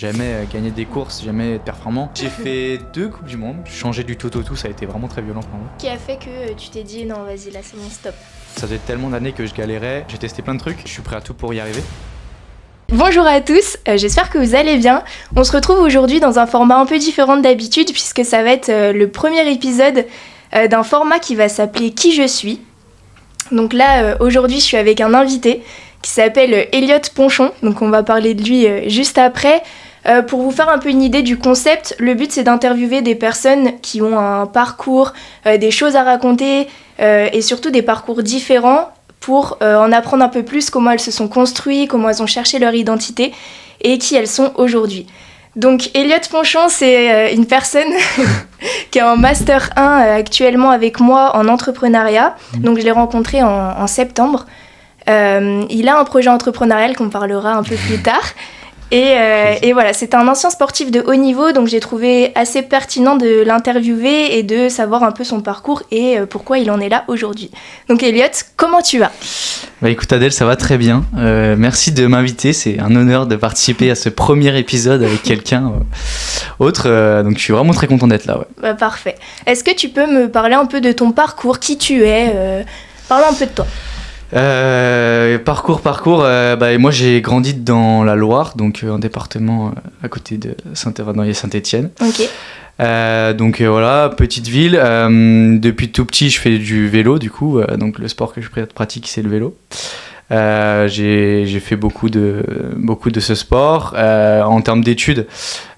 J'aimais gagner des courses, j'aimais être performant. J'ai fait 2 Coupes du Monde, changer du tout au tout, ça a été vraiment très violent pour moi. Qui a fait que tu t'es dit non vas-y là c'est mon stop? Ça faisait tellement d'années que je galérais, j'ai testé plein de trucs, je suis prêt à tout pour y arriver. Bonjour à tous, j'espère que vous allez bien. On se retrouve aujourd'hui dans un format un peu différent d'habitude puisque ça va être le premier épisode d'un format qui va s'appeler Qui je suis. Donc là aujourd'hui je suis avec un invité qui s'appelle Elliot Ponchon, donc on va parler de lui juste après. Pour vous faire un peu une idée du concept, le but c'est d'interviewer des personnes qui ont un parcours, des choses à raconter et surtout des parcours différents pour en apprendre un peu plus comment elles se sont construites, comment elles ont cherché leur identité et qui elles sont aujourd'hui. Donc Elliot Ponchon, c'est une personne qui est en Master 1 actuellement avec moi en entrepreneuriat. Donc je l'ai rencontré en septembre. Il a un projet entrepreneurial qu'on parlera un peu plus tard. Et voilà, c'est un ancien sportif de haut niveau, donc j'ai trouvé assez pertinent de l'interviewer et de savoir un peu son parcours et pourquoi il en est là aujourd'hui. Donc Elliot, comment tu vas ? Bah écoute Adèle, ça va très bien. Merci de m'inviter, c'est un honneur de participer à ce premier épisode avec quelqu'un autre. Donc je suis vraiment très content d'être là. Ouais. Bah, parfait. Est-ce que tu peux me parler un peu de ton parcours, qui tu es Parle un peu de toi. Parcours, moi j'ai grandi dans la Loire, donc un département à côté de Saint-Étienne. Ok. Donc voilà, petite ville. Depuis tout petit, je fais du vélo, du coup. Donc le sport que je pratique, c'est le vélo. J'ai fait beaucoup de ce sport. En termes d'études,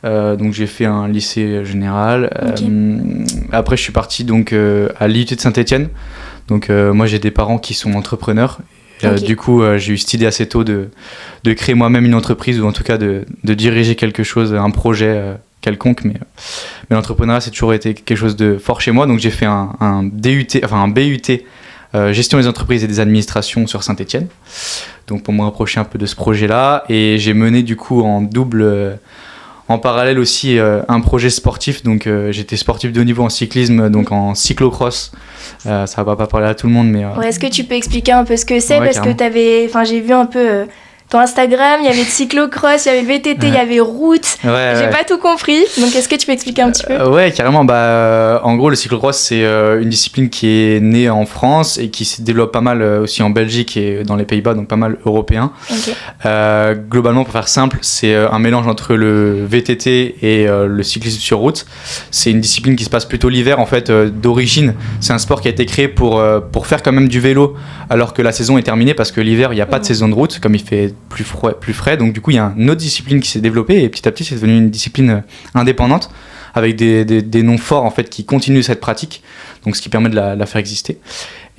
donc j'ai fait un lycée général. Okay. Après, je suis parti donc à l'IUT de Saint-Étienne. Donc moi j'ai des parents qui sont entrepreneurs. Okay. Du coup j'ai eu cette idée assez tôt de créer moi-même une entreprise ou en tout cas de diriger quelque chose, un projet quelconque. Mais l'entrepreneuriat c'est toujours été quelque chose de fort chez moi. Donc j'ai fait un BUT gestion des entreprises et des administrations sur Saint-Étienne. Donc pour me rapprocher un peu de ce projet-là. Et j'ai mené du coup en parallèle aussi un projet sportif. Donc j'étais sportif de haut niveau en cyclisme, donc en cyclocross. Ça va pas parler à tout le monde, mais... Ouais, est-ce que tu peux expliquer un peu ce que c'est ? Ouais, Parce carrément. que j'ai vu un peu ton Instagram, il y avait le cyclocross, il y avait le VTT, il y avait route. J'ai pas tout compris, donc est-ce que tu peux expliquer un petit peu ? Ouais, carrément. En gros, le cyclocross, c'est une discipline qui est née en France et qui se développe pas mal aussi en Belgique et dans les Pays-Bas, donc pas mal européen. Okay. Globalement, pour faire simple, c'est un mélange entre le VTT et le cyclisme sur route. C'est une discipline qui se passe plutôt l'hiver, en fait, d'origine. C'est un sport qui a été créé pour faire quand même du vélo alors que la saison est terminée, parce que l'hiver, il n'y a pas de saison de route, comme il fait plus frais. Donc du coup, il y a une autre discipline qui s'est développée et petit à petit, c'est devenu une discipline indépendante avec des noms forts en fait qui continuent cette pratique. Donc ce qui permet de la faire exister.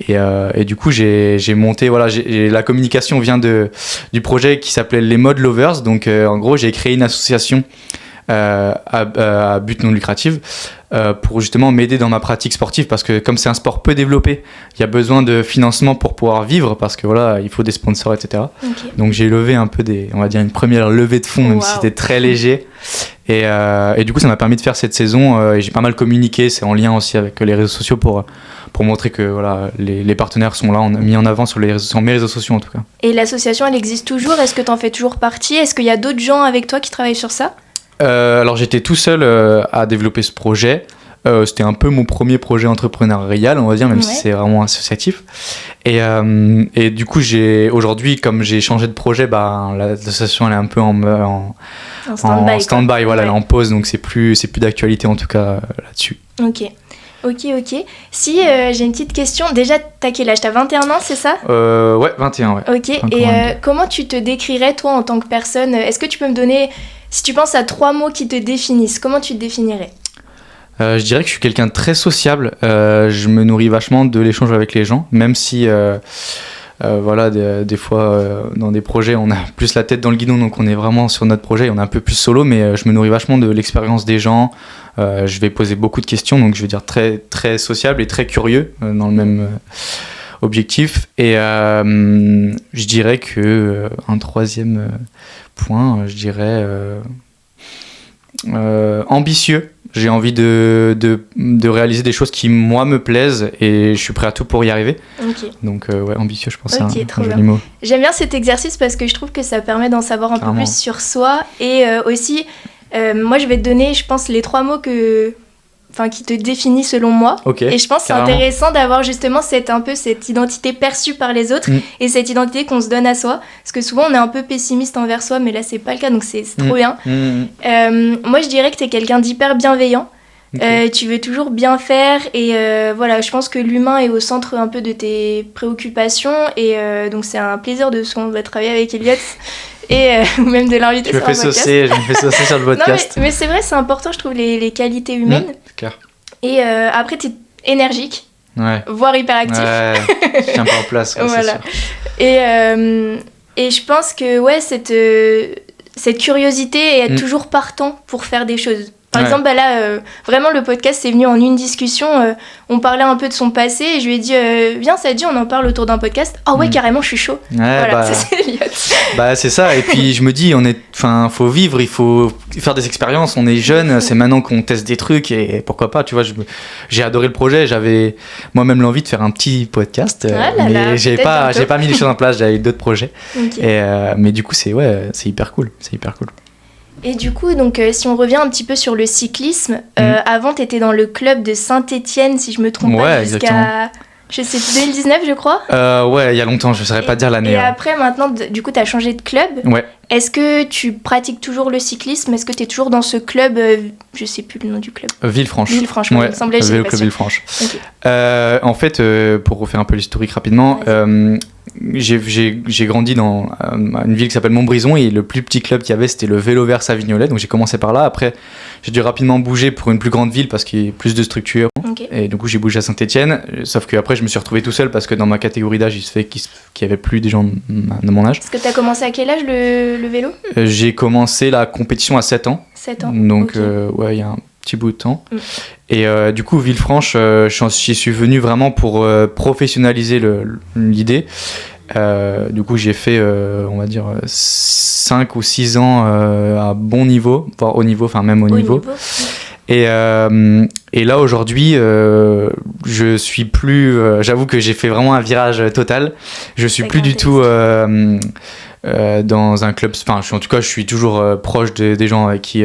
Et du coup, j'ai monté, voilà, la communication vient du projet qui s'appelait les Mod Lovers. Donc en gros, j'ai créé une association à but non lucratif pour justement m'aider dans ma pratique sportive, parce que comme c'est un sport peu développé, il y a besoin de financement pour pouvoir vivre, parce que voilà, il faut des sponsors, etc. Okay. Donc j'ai levé un peu on va dire une première levée de fonds, même si c'était très léger. Et du coup, ça m'a permis de faire cette saison et j'ai pas mal communiqué. C'est en lien aussi avec les réseaux sociaux pour montrer que voilà, les partenaires sont là, on a mis en avant sur mes réseaux sociaux en tout cas. Et l'association, elle existe toujours ? Est-ce que tu en fais toujours partie ? Est-ce qu'il y a d'autres gens avec toi qui travaillent sur ça ? Alors j'étais tout seul à développer ce projet. C'était un peu mon premier projet entrepreneurial, on va dire, même si c'est vraiment associatif. Et du coup, aujourd'hui, comme j'ai changé de projet, l'association elle est un peu en stand-by, voilà, elle est en pause, donc c'est plus d'actualité en tout cas là-dessus. Ok. Si j'ai une petite question, déjà t'as quel âge ? T'as 21 ans, c'est ça ? Ouais, 21, ouais. Ok, et comment tu te décrirais toi en tant que personne ? Est-ce que tu peux me donner, si tu penses à 3 mots qui te définissent, comment tu te définirais ? Je dirais que je suis quelqu'un de très sociable. Je me nourris vachement de l'échange avec les gens, même si voilà, des fois dans des projets on a plus la tête dans le guidon, donc on est vraiment sur notre projet, on est un peu plus solo, mais je me nourris vachement de l'expérience des gens. Je vais poser beaucoup de questions, donc je vais dire très, très sociable et très curieux dans le même objectif. Et je dirais que un troisième point, je dirais ambitieux. J'ai envie de réaliser des choses qui, moi, me plaisent et je suis prêt à tout pour y arriver. Ok. Donc, ouais, ambitieux, je pense, c'est trop un bien. joli mot. J'aime bien cet exercice parce que je trouve que ça permet d'en savoir un peu plus sur soi. Et aussi, moi, je vais te donner, je pense, les 3 mots qui te définissent selon moi. Okay, et je pense que c'est intéressant d'avoir justement cette identité perçue par les autres et cette identité qu'on se donne à soi. Parce que souvent, on est un peu pessimiste envers soi, mais là, c'est pas le cas, donc c'est trop bien. Moi, je dirais que t'es quelqu'un d'hyper bienveillant. Okay. Tu veux toujours bien faire et voilà, je pense que l'humain est au centre un peu de tes préoccupations et donc c'est un plaisir de travailler avec Elliot et même de l'inviter sur un podcast. Je me fais saucer sur le podcast. Non, mais c'est vrai, c'est important, je trouve, les qualités humaines. C'est clair. Et après, t'es énergique, voire hyperactif. Ouais, je tiens pas en place. Ouais, voilà. Et je pense que cette curiosité et être toujours partant pour faire des choses. Par exemple, là, vraiment, le podcast, c'est venu en une discussion. On parlait un peu de son passé et je lui ai dit viens, ça te dit, on en parle autour d'un podcast. Ah ouais, carrément, je suis chaud. Voilà, ça, c'est Elliot. C'est ça. Et puis, je me dis, faut vivre, il faut faire des expériences. On est jeune, c'est maintenant qu'on teste des trucs et pourquoi pas, tu vois. J'ai adoré le projet. J'avais moi-même l'envie de faire un petit podcast, mais j'ai pas mis les choses en place. J'avais d'autres projets. Okay. Mais du coup, c'est hyper cool. C'est hyper cool. Et du coup, donc, si on revient un petit peu sur le cyclisme, avant, tu étais dans le club de Saint-Étienne, si je me trompe pas, jusqu'à, je sais, 2019, je crois. Ouais, il y a longtemps, je ne saurais pas dire l'année. Et après, maintenant, du coup, tu as changé de club. Ouais. Est-ce que tu pratiques toujours le cyclisme ? Est-ce que tu es toujours dans ce club je sais plus le nom du club. Villefranche. Villefranche, il me semblait, je sais pas. Club Villefranche. Okay. En fait, pour refaire un peu l'historique rapidement, j'ai grandi dans une ville qui s'appelle Montbrison et le plus petit club qu'il y avait, c'était le Vélo Vert Savignolet. Donc j'ai commencé par là. Après, j'ai dû rapidement bouger pour une plus grande ville parce qu'il y a plus de structures. Okay. Et du coup, j'ai bougé à Saint-Étienne. Sauf qu'après, je me suis retrouvé tout seul parce que dans ma catégorie d'âge, il se fait qu'il n'y avait plus des gens de mon âge. Est-ce que tu as commencé à quel âge le vélo ? J'ai commencé la compétition à 7 ans. 7 ans. Donc, il y a un petit bout de temps. Et du coup, Villefranche, j'y suis venu vraiment pour professionnaliser l'idée. Du coup, j'ai fait, on va dire, 5 ou 6 ans à bon niveau, voire haut niveau, enfin même haut niveau. Et là, aujourd'hui, je suis plus... j'avoue que j'ai fait vraiment un virage total. Je suis plus du tout... dans un club, enfin en tout cas je suis toujours proche des gens avec qui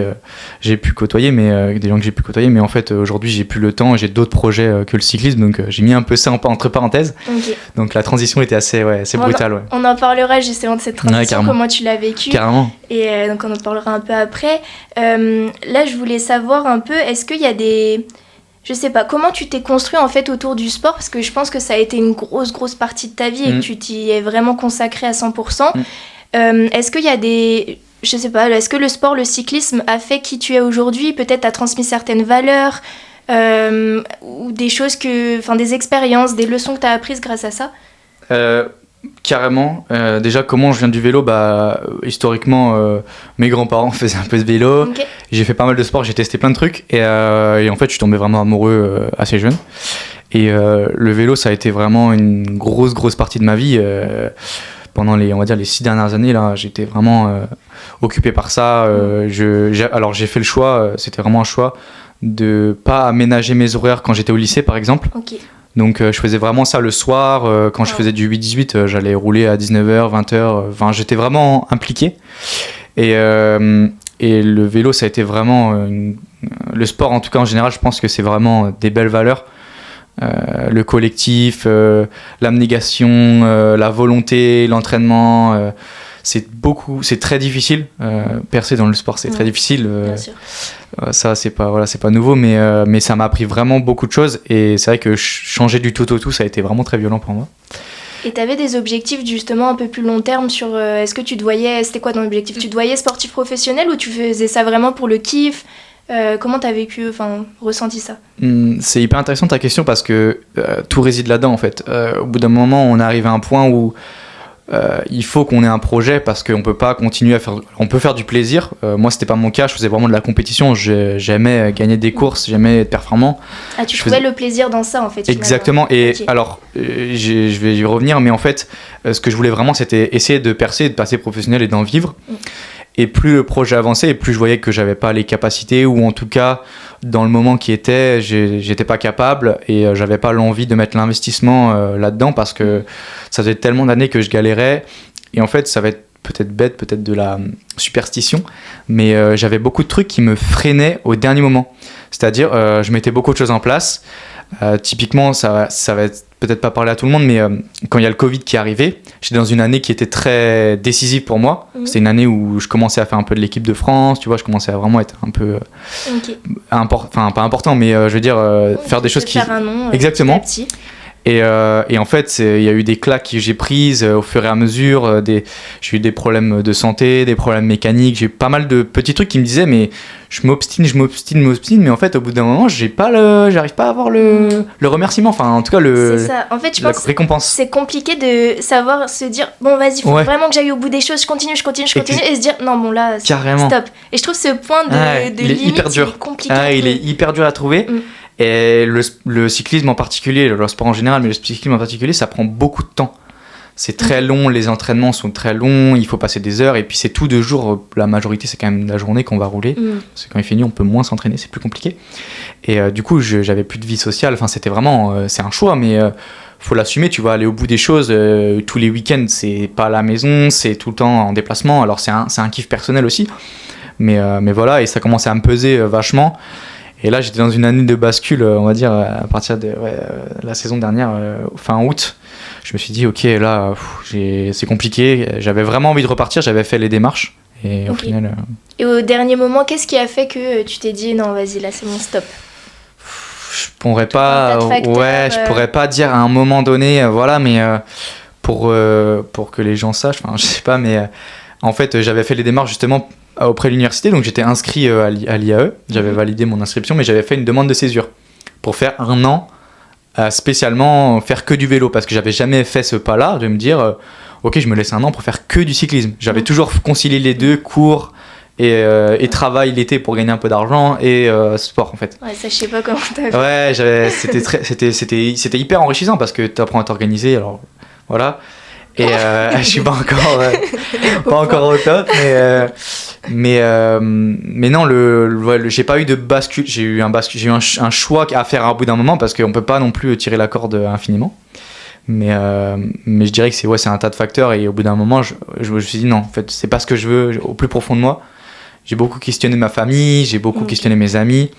j'ai pu côtoyer, mais en fait aujourd'hui j'ai plus le temps, j'ai d'autres projets que le cyclisme, donc j'ai mis un peu ça entre parenthèses. Okay. Donc la transition était assez brutale. On en parlera justement de cette transition, comment tu l'as vécue. Carrément. Et donc on en parlera un peu après. Là je voulais savoir un peu, est-ce qu'il y a des... Je sais pas, comment tu t'es construit en fait autour du sport, parce que je pense que ça a été une grosse partie de ta vie et que tu t'y es vraiment consacré à 100%. Est-ce qu'il y a des... Je sais pas, est-ce que le sport, le cyclisme a fait qui tu es aujourd'hui ? Peut-être t'as transmis certaines valeurs ou des choses des expériences, des leçons que t'as apprises grâce à ça ? Carrément. Déjà, comment je viens du vélo ? Historiquement, mes grands-parents faisaient un peu de vélo. Okay. J'ai fait pas mal de sport, j'ai testé plein de trucs. Et en fait, je suis tombé vraiment amoureux assez jeune. Et le vélo, ça a été vraiment une grosse partie de ma vie. Pendant les 6 dernières années, là, j'étais vraiment occupé par ça. Alors, j'ai fait le choix, c'était vraiment un choix, de pas aménager mes horaires quand j'étais au lycée, par exemple. Okay. Donc je faisais vraiment ça le soir, quand je faisais du 8-18, j'allais rouler à 19h, 20h, j'étais vraiment impliqué. Et le vélo, ça a été vraiment... le sport, en tout cas en général, je pense que c'est vraiment des belles valeurs. Le collectif, l'abnégation, la volonté, l'entraînement... c'est très difficile. Percer dans le sport, c'est très difficile. Bien sûr. Ça, c'est pas nouveau, mais ça m'a appris vraiment beaucoup de choses. Et c'est vrai que changer du tout au tout, ça a été vraiment très violent pour moi. Et tu avais des objectifs justement un peu plus long terme sur... est-ce que tu te voyais... C'était quoi ton objectif ? Tu te voyais sportif professionnel ou tu faisais ça vraiment pour le kiff ? Comment tu as ressenti ça ? C'est hyper intéressant ta question parce que tout réside là-dedans en fait. Au bout d'un moment, on arrive à un point où il faut qu'on ait un projet parce qu'on peut pas continuer à faire... On peut faire du plaisir. Moi, c'était pas mon cas. Je faisais vraiment de la compétition. J'aimais gagner des courses. J'aimais être performant. Ah, tu trouvais le plaisir dans ça, en fait. Exactement. Et alors, je vais y revenir. Mais en fait, ce que je voulais vraiment, c'était essayer de percer, de passer professionnel et d'en vivre. Et plus le projet avançait, et plus je voyais que j'avais pas les capacités, ou en tout cas, dans le moment qui était, j'étais pas capable, et j'avais pas l'envie de mettre l'investissement là-dedans, parce que ça faisait tellement d'années que je galérais. Et en fait, ça va être peut-être bête, peut-être de la superstition, mais j'avais beaucoup de trucs qui me freinaient au dernier moment. C'est-à-dire, je mettais beaucoup de choses en place. Typiquement, ça va être peut-être pas parler à tout le monde, mais quand il y a le Covid qui est arrivé, j'étais dans une année qui était très décisive pour moi. C'était une année où je commençais à faire un peu de l'équipe de France, tu vois, je commençais à vraiment être un peu enfin pas important, mais je veux dire faire des choses qui faire un nom, exactement. Petit à petit. Et en fait, il y a eu des claques que j'ai prises au fur et à mesure. J'ai eu des problèmes de santé, des problèmes mécaniques. J'ai eu pas mal de petits trucs qui me disaient, mais je m'obstine. Mais en fait, au bout d'un moment, j'arrive pas à avoir le remerciement. Enfin, en tout cas, c'est ça. En fait, je pense récompense. C'est compliqué de savoir se dire, bon, vas-y, faut vraiment que j'aille au bout des choses. Je continue, et se dire, non, bon, là, carrément. Stop. Et je trouve ce point de limite, hyper dur. C'est compliqué. Il est hyper dur à trouver. Et le cyclisme en particulier, le sport en général, mais le cyclisme en particulier, ça prend beaucoup de temps. C'est très long, les entraînements sont très longs, il faut passer des heures, et puis c'est tout 2 jours, la majorité c'est quand même la journée qu'on va rouler, parce que quand il fait nuit on peut moins s'entraîner, c'est plus compliqué. Et du coup j'avais plus de vie sociale, enfin c'était vraiment, c'est un choix, mais faut l'assumer, tu vas aller au bout des choses, tous les week-ends c'est pas à la maison, c'est tout le temps en déplacement, alors c'est un kiff personnel aussi, mais voilà, et ça commençait à me peser vachement. Et là, j'étais dans une année de bascule, on va dire, à partir de la saison dernière, fin août. Je me suis dit, ok, là, c'est compliqué. J'avais vraiment envie de repartir, j'avais fait les démarches. Et au final... Et au dernier moment, qu'est-ce qui a fait que tu t'es dit, non, vas-y, là, c'est mon stop? Je pourrais pas dire à un moment donné, voilà, mais pour que les gens sachent, enfin, je sais pas, mais en fait, j'avais fait les démarches justement auprès de l'université, donc j'étais inscrit à l'IAE, j'avais validé mon inscription, mais j'avais fait une demande de césure pour faire 1 an, spécialement faire que du vélo, parce que j'avais jamais fait ce pas-là, de me dire, ok, je me laisse 1 an pour faire que du cyclisme. J'avais toujours concilié les deux, cours et travail l'été pour gagner un peu d'argent, et sport en fait. Ouais, ça je sais pas comment t'as fait. Ouais, c'était hyper enrichissant, parce que t'apprends à t'organiser, alors voilà. Et je suis pas encore au top, mais non, j'ai pas eu de bascule. J'ai eu un choix à faire à bout d'un moment, parce qu'on peut pas non plus tirer la corde infiniment. Mais je dirais que c'est un tas de facteurs, et au bout d'un moment, je me suis dit non, en fait, c'est pas ce que je veux au plus profond de moi. J'ai beaucoup questionné ma famille, j'ai beaucoup questionné mes amis.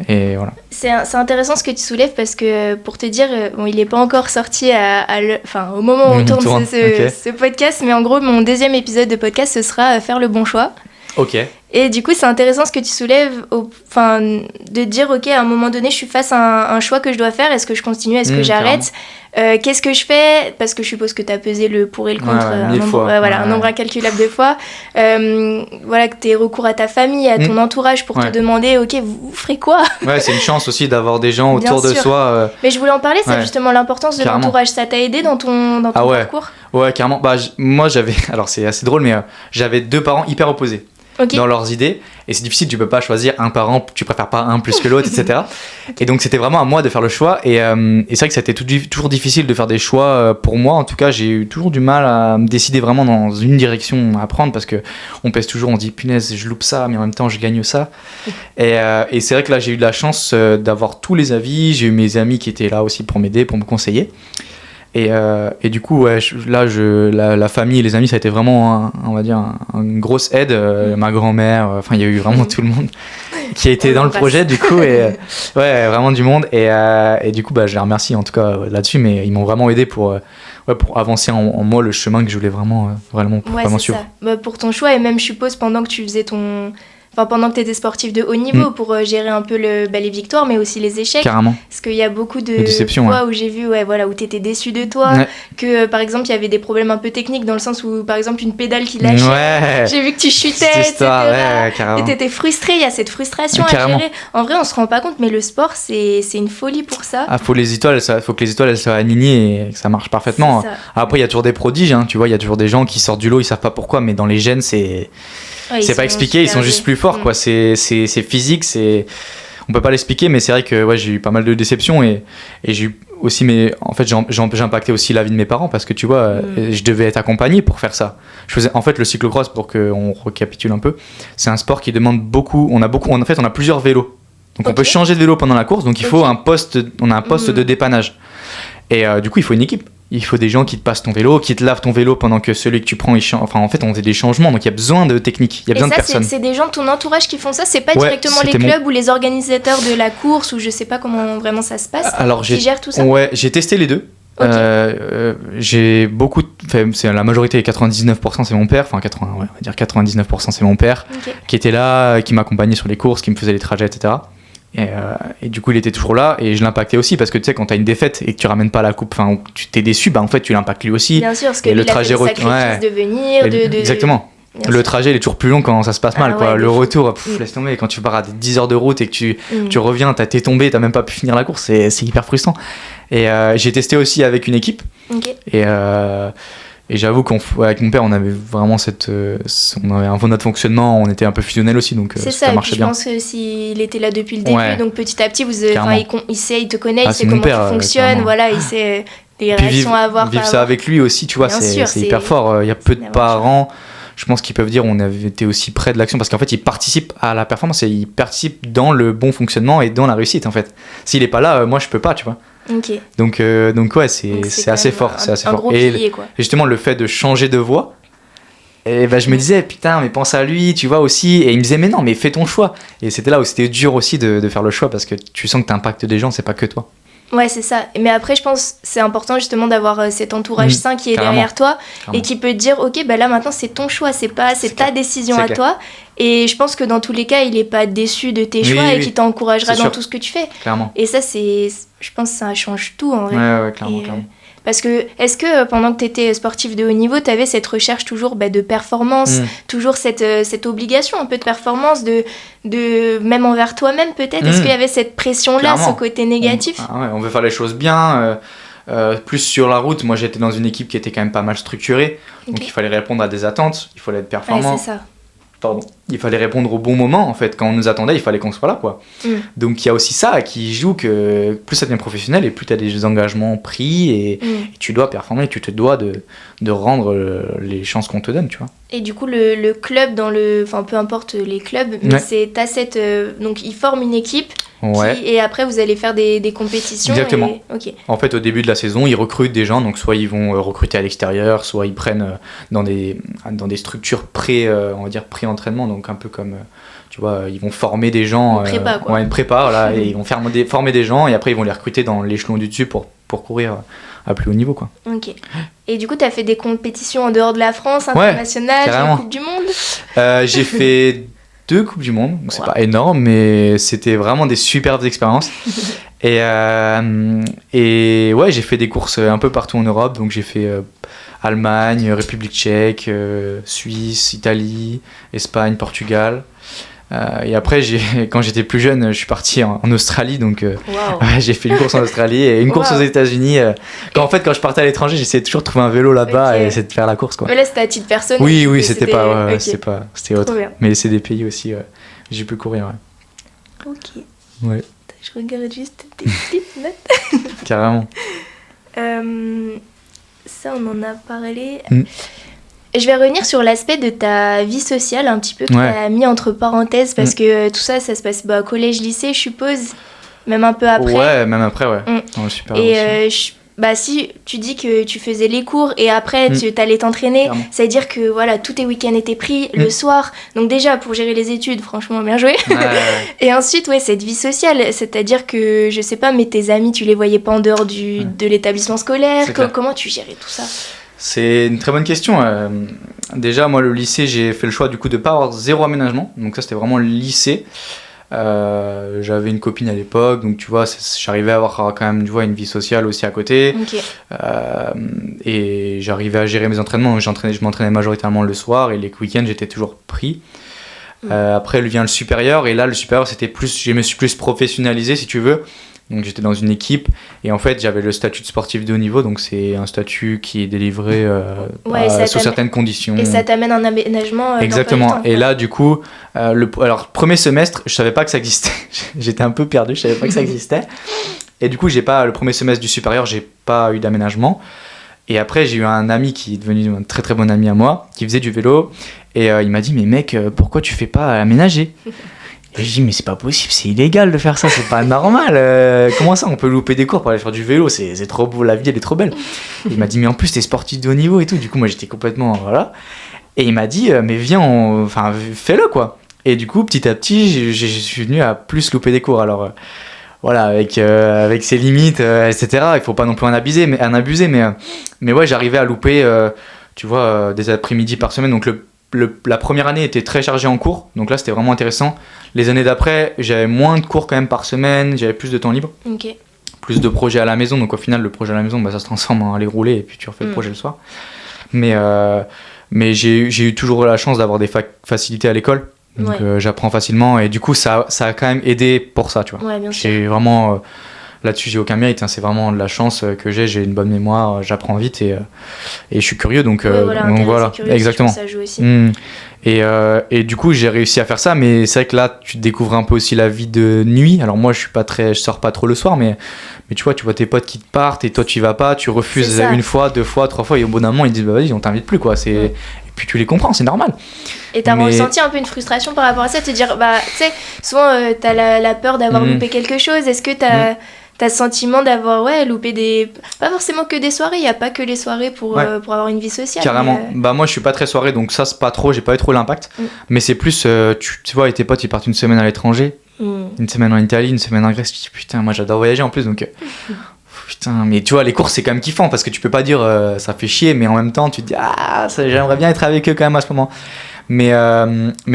Et voilà. C'est intéressant ce que tu soulèves, parce que pour te dire, il n'est pas encore sorti au moment où on tourne ce podcast, mais en gros mon 2e épisode de podcast ce sera faire le bon choix. Ok. Et du coup c'est intéressant ce que tu soulèves, de dire ok, à un moment donné je suis face à un choix que je dois faire, est-ce que je continue, est-ce que j'arrête, qu'est-ce que je fais, parce que je suppose que tu as pesé le pour et le contre un nombre incalculable de fois, que tu aies recours à ta famille, à ton entourage pour te demander ok, vous ferez quoi. Ouais, c'est une chance aussi d'avoir des gens autour de soi. Mais je voulais en parler, c'est justement l'importance de l'entourage. Ça t'a aidé dans ton parcours? Ouais, carrément. Moi j'avais, alors c'est assez drôle, mais j'avais 2 parents hyper opposés. Dans leurs idées, et c'est difficile, tu peux pas choisir un parent, tu préfères pas un plus que l'autre, etc. Et donc c'était vraiment à moi de faire le choix, et c'est vrai que c'était toujours difficile de faire des choix. Pour moi en tout cas, j'ai eu toujours du mal à me décider vraiment dans une direction à prendre, parce que on pèse toujours, on dit punaise je loupe ça, mais en même temps je gagne ça. Et c'est vrai que là j'ai eu de la chance d'avoir tous les avis, j'ai eu mes amis qui étaient là aussi pour m'aider, pour me conseiller. Et du coup, la famille et les amis, ça a été vraiment, on va dire, une grosse aide. Ma grand-mère, il y a eu vraiment tout le monde qui a été dans le projet, du coup, et vraiment du monde. Et du coup, je les remercie en tout cas là-dessus, mais ils m'ont vraiment aidé pour avancer en moi le chemin que je voulais vraiment suivre. Pour ton choix, et même je suppose pendant que tu faisais pendant que tu étais sportif de haut niveau, pour gérer un peu les victoires, mais aussi les échecs. Carrément. Parce qu'il y a beaucoup de fois où j'ai vu où tu étais déçu de toi, que par exemple, il y avait des problèmes un peu techniques, dans le sens où, par exemple, une pédale qui lâchait, j'ai vu que tu chutais, etc. Et tu étais frustré, il y a cette frustration à gérer. En vrai, on se rend pas compte, mais le sport, c'est une folie pour ça. Faut que les étoiles elles soient alignées et que ça marche parfaitement. Après, il y a toujours des prodiges, tu vois, il y a toujours des gens qui sortent du lot, ils savent pas pourquoi, mais dans les gènes, c'est pas expliqué, ils sont juste plus forts, quoi. C'est physique, on peut pas l'expliquer, mais c'est vrai que j'ai eu pas mal de déceptions, et j'ai eu aussi, mais en fait, j'impactais aussi la vie de mes parents parce que tu vois, je devais être accompagné pour faire ça. En fait, le cyclocross, pour qu'on récapitule un peu, c'est un sport qui demande beaucoup. En fait, on a plusieurs vélos. Donc, on peut changer de vélo pendant la course. Donc, il faut un poste de dépannage. Et du coup, il faut une équipe. Il faut des gens qui te passent ton vélo, qui te lavent ton vélo pendant que celui que tu prends, enfin en fait on fait des changements, donc il y a besoin de technique, il y a besoin de personnes. C'est des gens de ton entourage qui font ça, c'est pas directement les clubs ou les organisateurs de la course ou je sais pas comment vraiment ça se passe. Alors qui gèrent tout ça. Ouais, j'ai testé les deux. J'ai c'est la majorité, 99% c'est mon père, enfin 80, on va dire 99% c'est mon père qui était là, qui m'accompagnait sur les courses, qui me faisait les trajets, etc. Et du coup il était toujours là et je l'impactais aussi parce que tu sais quand t'as une défaite et que tu ramènes pas la coupe, enfin tu t'es déçu, bah en fait tu l'impactes lui aussi. Bien sûr, parce que lui, il a fait le sacrifice de venir, exactement. Le trajet il est toujours plus long quand ça se passe mal, quoi. Le retour, laisse tomber, quand tu pars à 10 heures de route et que tu reviens, t'es tombé, t'as même pas pu finir la course, c'est hyper frustrant. Et j'ai testé aussi avec une équipe. Et j'avoue qu'avec mon père, on avait vraiment on avait un peu notre fonctionnement, on était un peu fusionnel aussi, donc ça marchait bien. Je pense que s'il était là depuis le début, donc petit à petit, il te connaît, il sait comment tu fonctionnes, voilà, il sait les réactions à avoir. Vivre ça avec lui aussi, tu vois, c'est hyper fort. Il y a peu de parents, je pense qu'ils peuvent dire, on avait été aussi près de l'action, parce qu'en fait, il participe à la performance et il participe dans le bon fonctionnement et dans la réussite, en fait. S'il est pas là, moi, je peux pas, tu vois. Donc ouais, c'est assez fort, c'est assez fort. Pilier, quoi. Et justement le fait de changer de voie, et bah, je me disais putain mais pense à lui, tu vois aussi, et il me disait mais non mais fais ton choix, et c'était là où c'était dur aussi de faire le choix parce que tu sens que t'impactes des gens, c'est pas que toi. Ouais, c'est ça. Mais après, je pense que c'est important justement d'avoir cet entourage sain qui est derrière toi et qui peut te dire ok, bah là maintenant c'est ton choix, c'est ta décision à toi. Et je pense que dans tous les cas, il est pas déçu de tes choix et qu'il t'encouragera dans tout ce que tu fais. Clairement. Et ça, je pense que ça change tout en vrai. Ouais, clairement, clairement. Parce que, est-ce que pendant que tu étais sportif de haut niveau, tu avais cette recherche toujours de performance, toujours cette obligation un peu de performance, même envers toi-même peut-être? Est-ce qu'il y avait cette pression-là, clairement, ce côté négatif? On veut faire les choses bien. Plus sur la route, moi j'étais dans une équipe qui était quand même pas mal structurée, donc il fallait répondre à des attentes, il fallait être performant. Ouais, c'est ça. Il fallait répondre au bon moment en fait, quand on nous attendait il fallait qu'on soit là quoi. Donc il y a aussi ça qui joue, que plus ça devient professionnel et plus tu as des engagements pris et tu dois performer, tu te dois de rendre les chances qu'on te donne, tu vois. Et du coup le club enfin peu importe les clubs, mais donc ils forment une équipe et après vous allez faire des compétitions. Exactement. En fait au début de la saison ils recrutent des gens, donc soit ils vont recruter à l'extérieur, soit ils prennent dans des structures on va dire pré-entraînement, donc un peu comme tu vois, ils vont former des gens, une prépa voilà, et ils vont former des gens et après ils vont les recruter dans l'échelon du dessus pour courir à plus haut niveau quoi. Et du coup tu as fait des compétitions en dehors de la France, internationales, la Coupe du Monde? J'ai fait 2 Coupes du Monde, donc c'est pas énorme mais c'était vraiment des superbes expériences. et ouais, j'ai fait des courses un peu partout en Europe, donc j'ai fait Allemagne, République tchèque, Suisse, Italie, Espagne, Portugal. Et après, quand j'étais plus jeune, je suis parti en Australie, donc j'ai fait une course en Australie et une course aux États-Unis. Quand je partais à l'étranger, j'essayais toujours de trouver un vélo là-bas et essayer de faire la course, quoi. Mais là, c'était à titre personnel. Oui, c'était autre. Mais c'est des pays aussi, j'ai pu courir. Ok. Ouais. Je regarde juste tes petites notes. Carrément. Ça, on en a parlé. Je vais revenir sur l'aspect de ta vie sociale un petit peu que tu as mis entre parenthèses parce que tout ça se passe au collège, lycée, je suppose, même un peu après. Ouais, même après, ouais. Dans le supérieur et si tu dis que tu faisais les cours et après tu allais t'entraîner, clairement, ça veut dire que voilà, tous tes week-ends étaient pris le soir. Donc déjà, pour gérer les études, franchement, bien joué. Et ensuite, cette vie sociale, c'est-à-dire que, je sais pas, mais tes amis, tu les voyais pas en dehors de l'établissement scolaire. Comment tu gérais tout ça? C'est une très bonne question. Déjà, moi, le lycée, j'ai fait le choix du coup de pas avoir 0 aménagement. Donc ça, c'était vraiment le lycée. J'avais une copine à l'époque, donc tu vois, j'arrivais à avoir quand même, tu vois, une vie sociale aussi à côté. Et j'arrivais à gérer mes entraînements. Donc je m'entraînais majoritairement le soir et les week-ends, j'étais toujours pris. Après, vient le supérieur. Et là, le supérieur, je me suis plus professionnalisé, si tu veux. Donc j'étais dans une équipe et en fait j'avais le statut de sportif de haut niveau, donc c'est un statut qui est délivré sous certaines conditions. Et ça t'amène un aménagement. Exactement. Et là du coup, alors premier semestre, je savais pas que ça existait. J'étais un peu perdu, je savais pas que ça existait. Et du coup, le premier semestre du supérieur, j'ai pas eu d'aménagement. Et après, j'ai eu un ami qui est devenu un très très bon ami à moi, qui faisait du vélo. Et il m'a dit, mais mec, pourquoi tu fais pas aménager? Et je dis, mais c'est pas possible, c'est illégal de faire ça, c'est pas normal. Comment ça, on peut louper des cours pour aller faire du vélo? C'est trop beau, la vie, elle est trop belle. Et il m'a dit, mais en plus, t'es sportif de haut niveau et tout. Du coup, moi, j'étais complètement. Voilà. Et il m'a dit, mais viens, enfin, fais-le, quoi. Et du coup, petit à petit, je suis venu à plus louper des cours. Alors, voilà, avec ses limites, etc. Il faut pas non plus en abuser, mais ouais, j'arrivais à louper, tu vois, des après-midi par semaine. Donc, la première année était très chargée en cours, donc là c'était vraiment intéressant. Les années d'après, j'avais moins de cours quand même par semaine, j'avais plus de temps libre, plus de projets à la maison, donc au final le projet à la maison ça se transforme en aller rouler et puis tu refais le projet le soir. Mais j'ai eu toujours la chance d'avoir des facilités à l'école, donc j'apprends facilement et du coup ça a quand même aidé pour ça, tu vois. Ouais, bien sûr. J'ai vraiment là-dessus j'ai aucun mérite, c'est vraiment de la chance que j'ai une bonne mémoire, j'apprends vite et je suis curieux, donc voilà, curieux, exactement. Ça joue aussi. Et du coup j'ai réussi à faire ça, mais c'est vrai que là tu découvres un peu aussi la vie de nuit. Alors moi je sors pas trop le soir, mais tu vois tes potes qui te partent et toi tu y vas pas, tu refuses une fois, 2 fois, 3 fois et au bout d'un moment ils disent bah vas-y on t'invite plus, quoi. Et puis tu les comprends, c'est normal. Et t'as ressenti un peu une frustration par rapport à ça, te dire bah tu sais souvent t'as la peur d'avoir loupé quelque chose. Est-ce que t'as ce sentiment d'avoir loupé pas forcément que des soirées, il y a pas que les soirées pour avoir une vie sociale. Carrément. Bah moi je suis pas très soirée, donc ça c'est pas trop, j'ai pas eu trop l'impact. Mais c'est plus tu vois, et tes potes ils partent une semaine à l'étranger, une semaine en Italie, une semaine en Grèce, tu dis putain moi j'adore voyager en plus, donc putain, mais tu vois les cours c'est quand même kiffant parce que tu peux pas dire ça fait chier, mais en même temps tu te dis j'aimerais bien être avec eux quand même à ce moment. Mais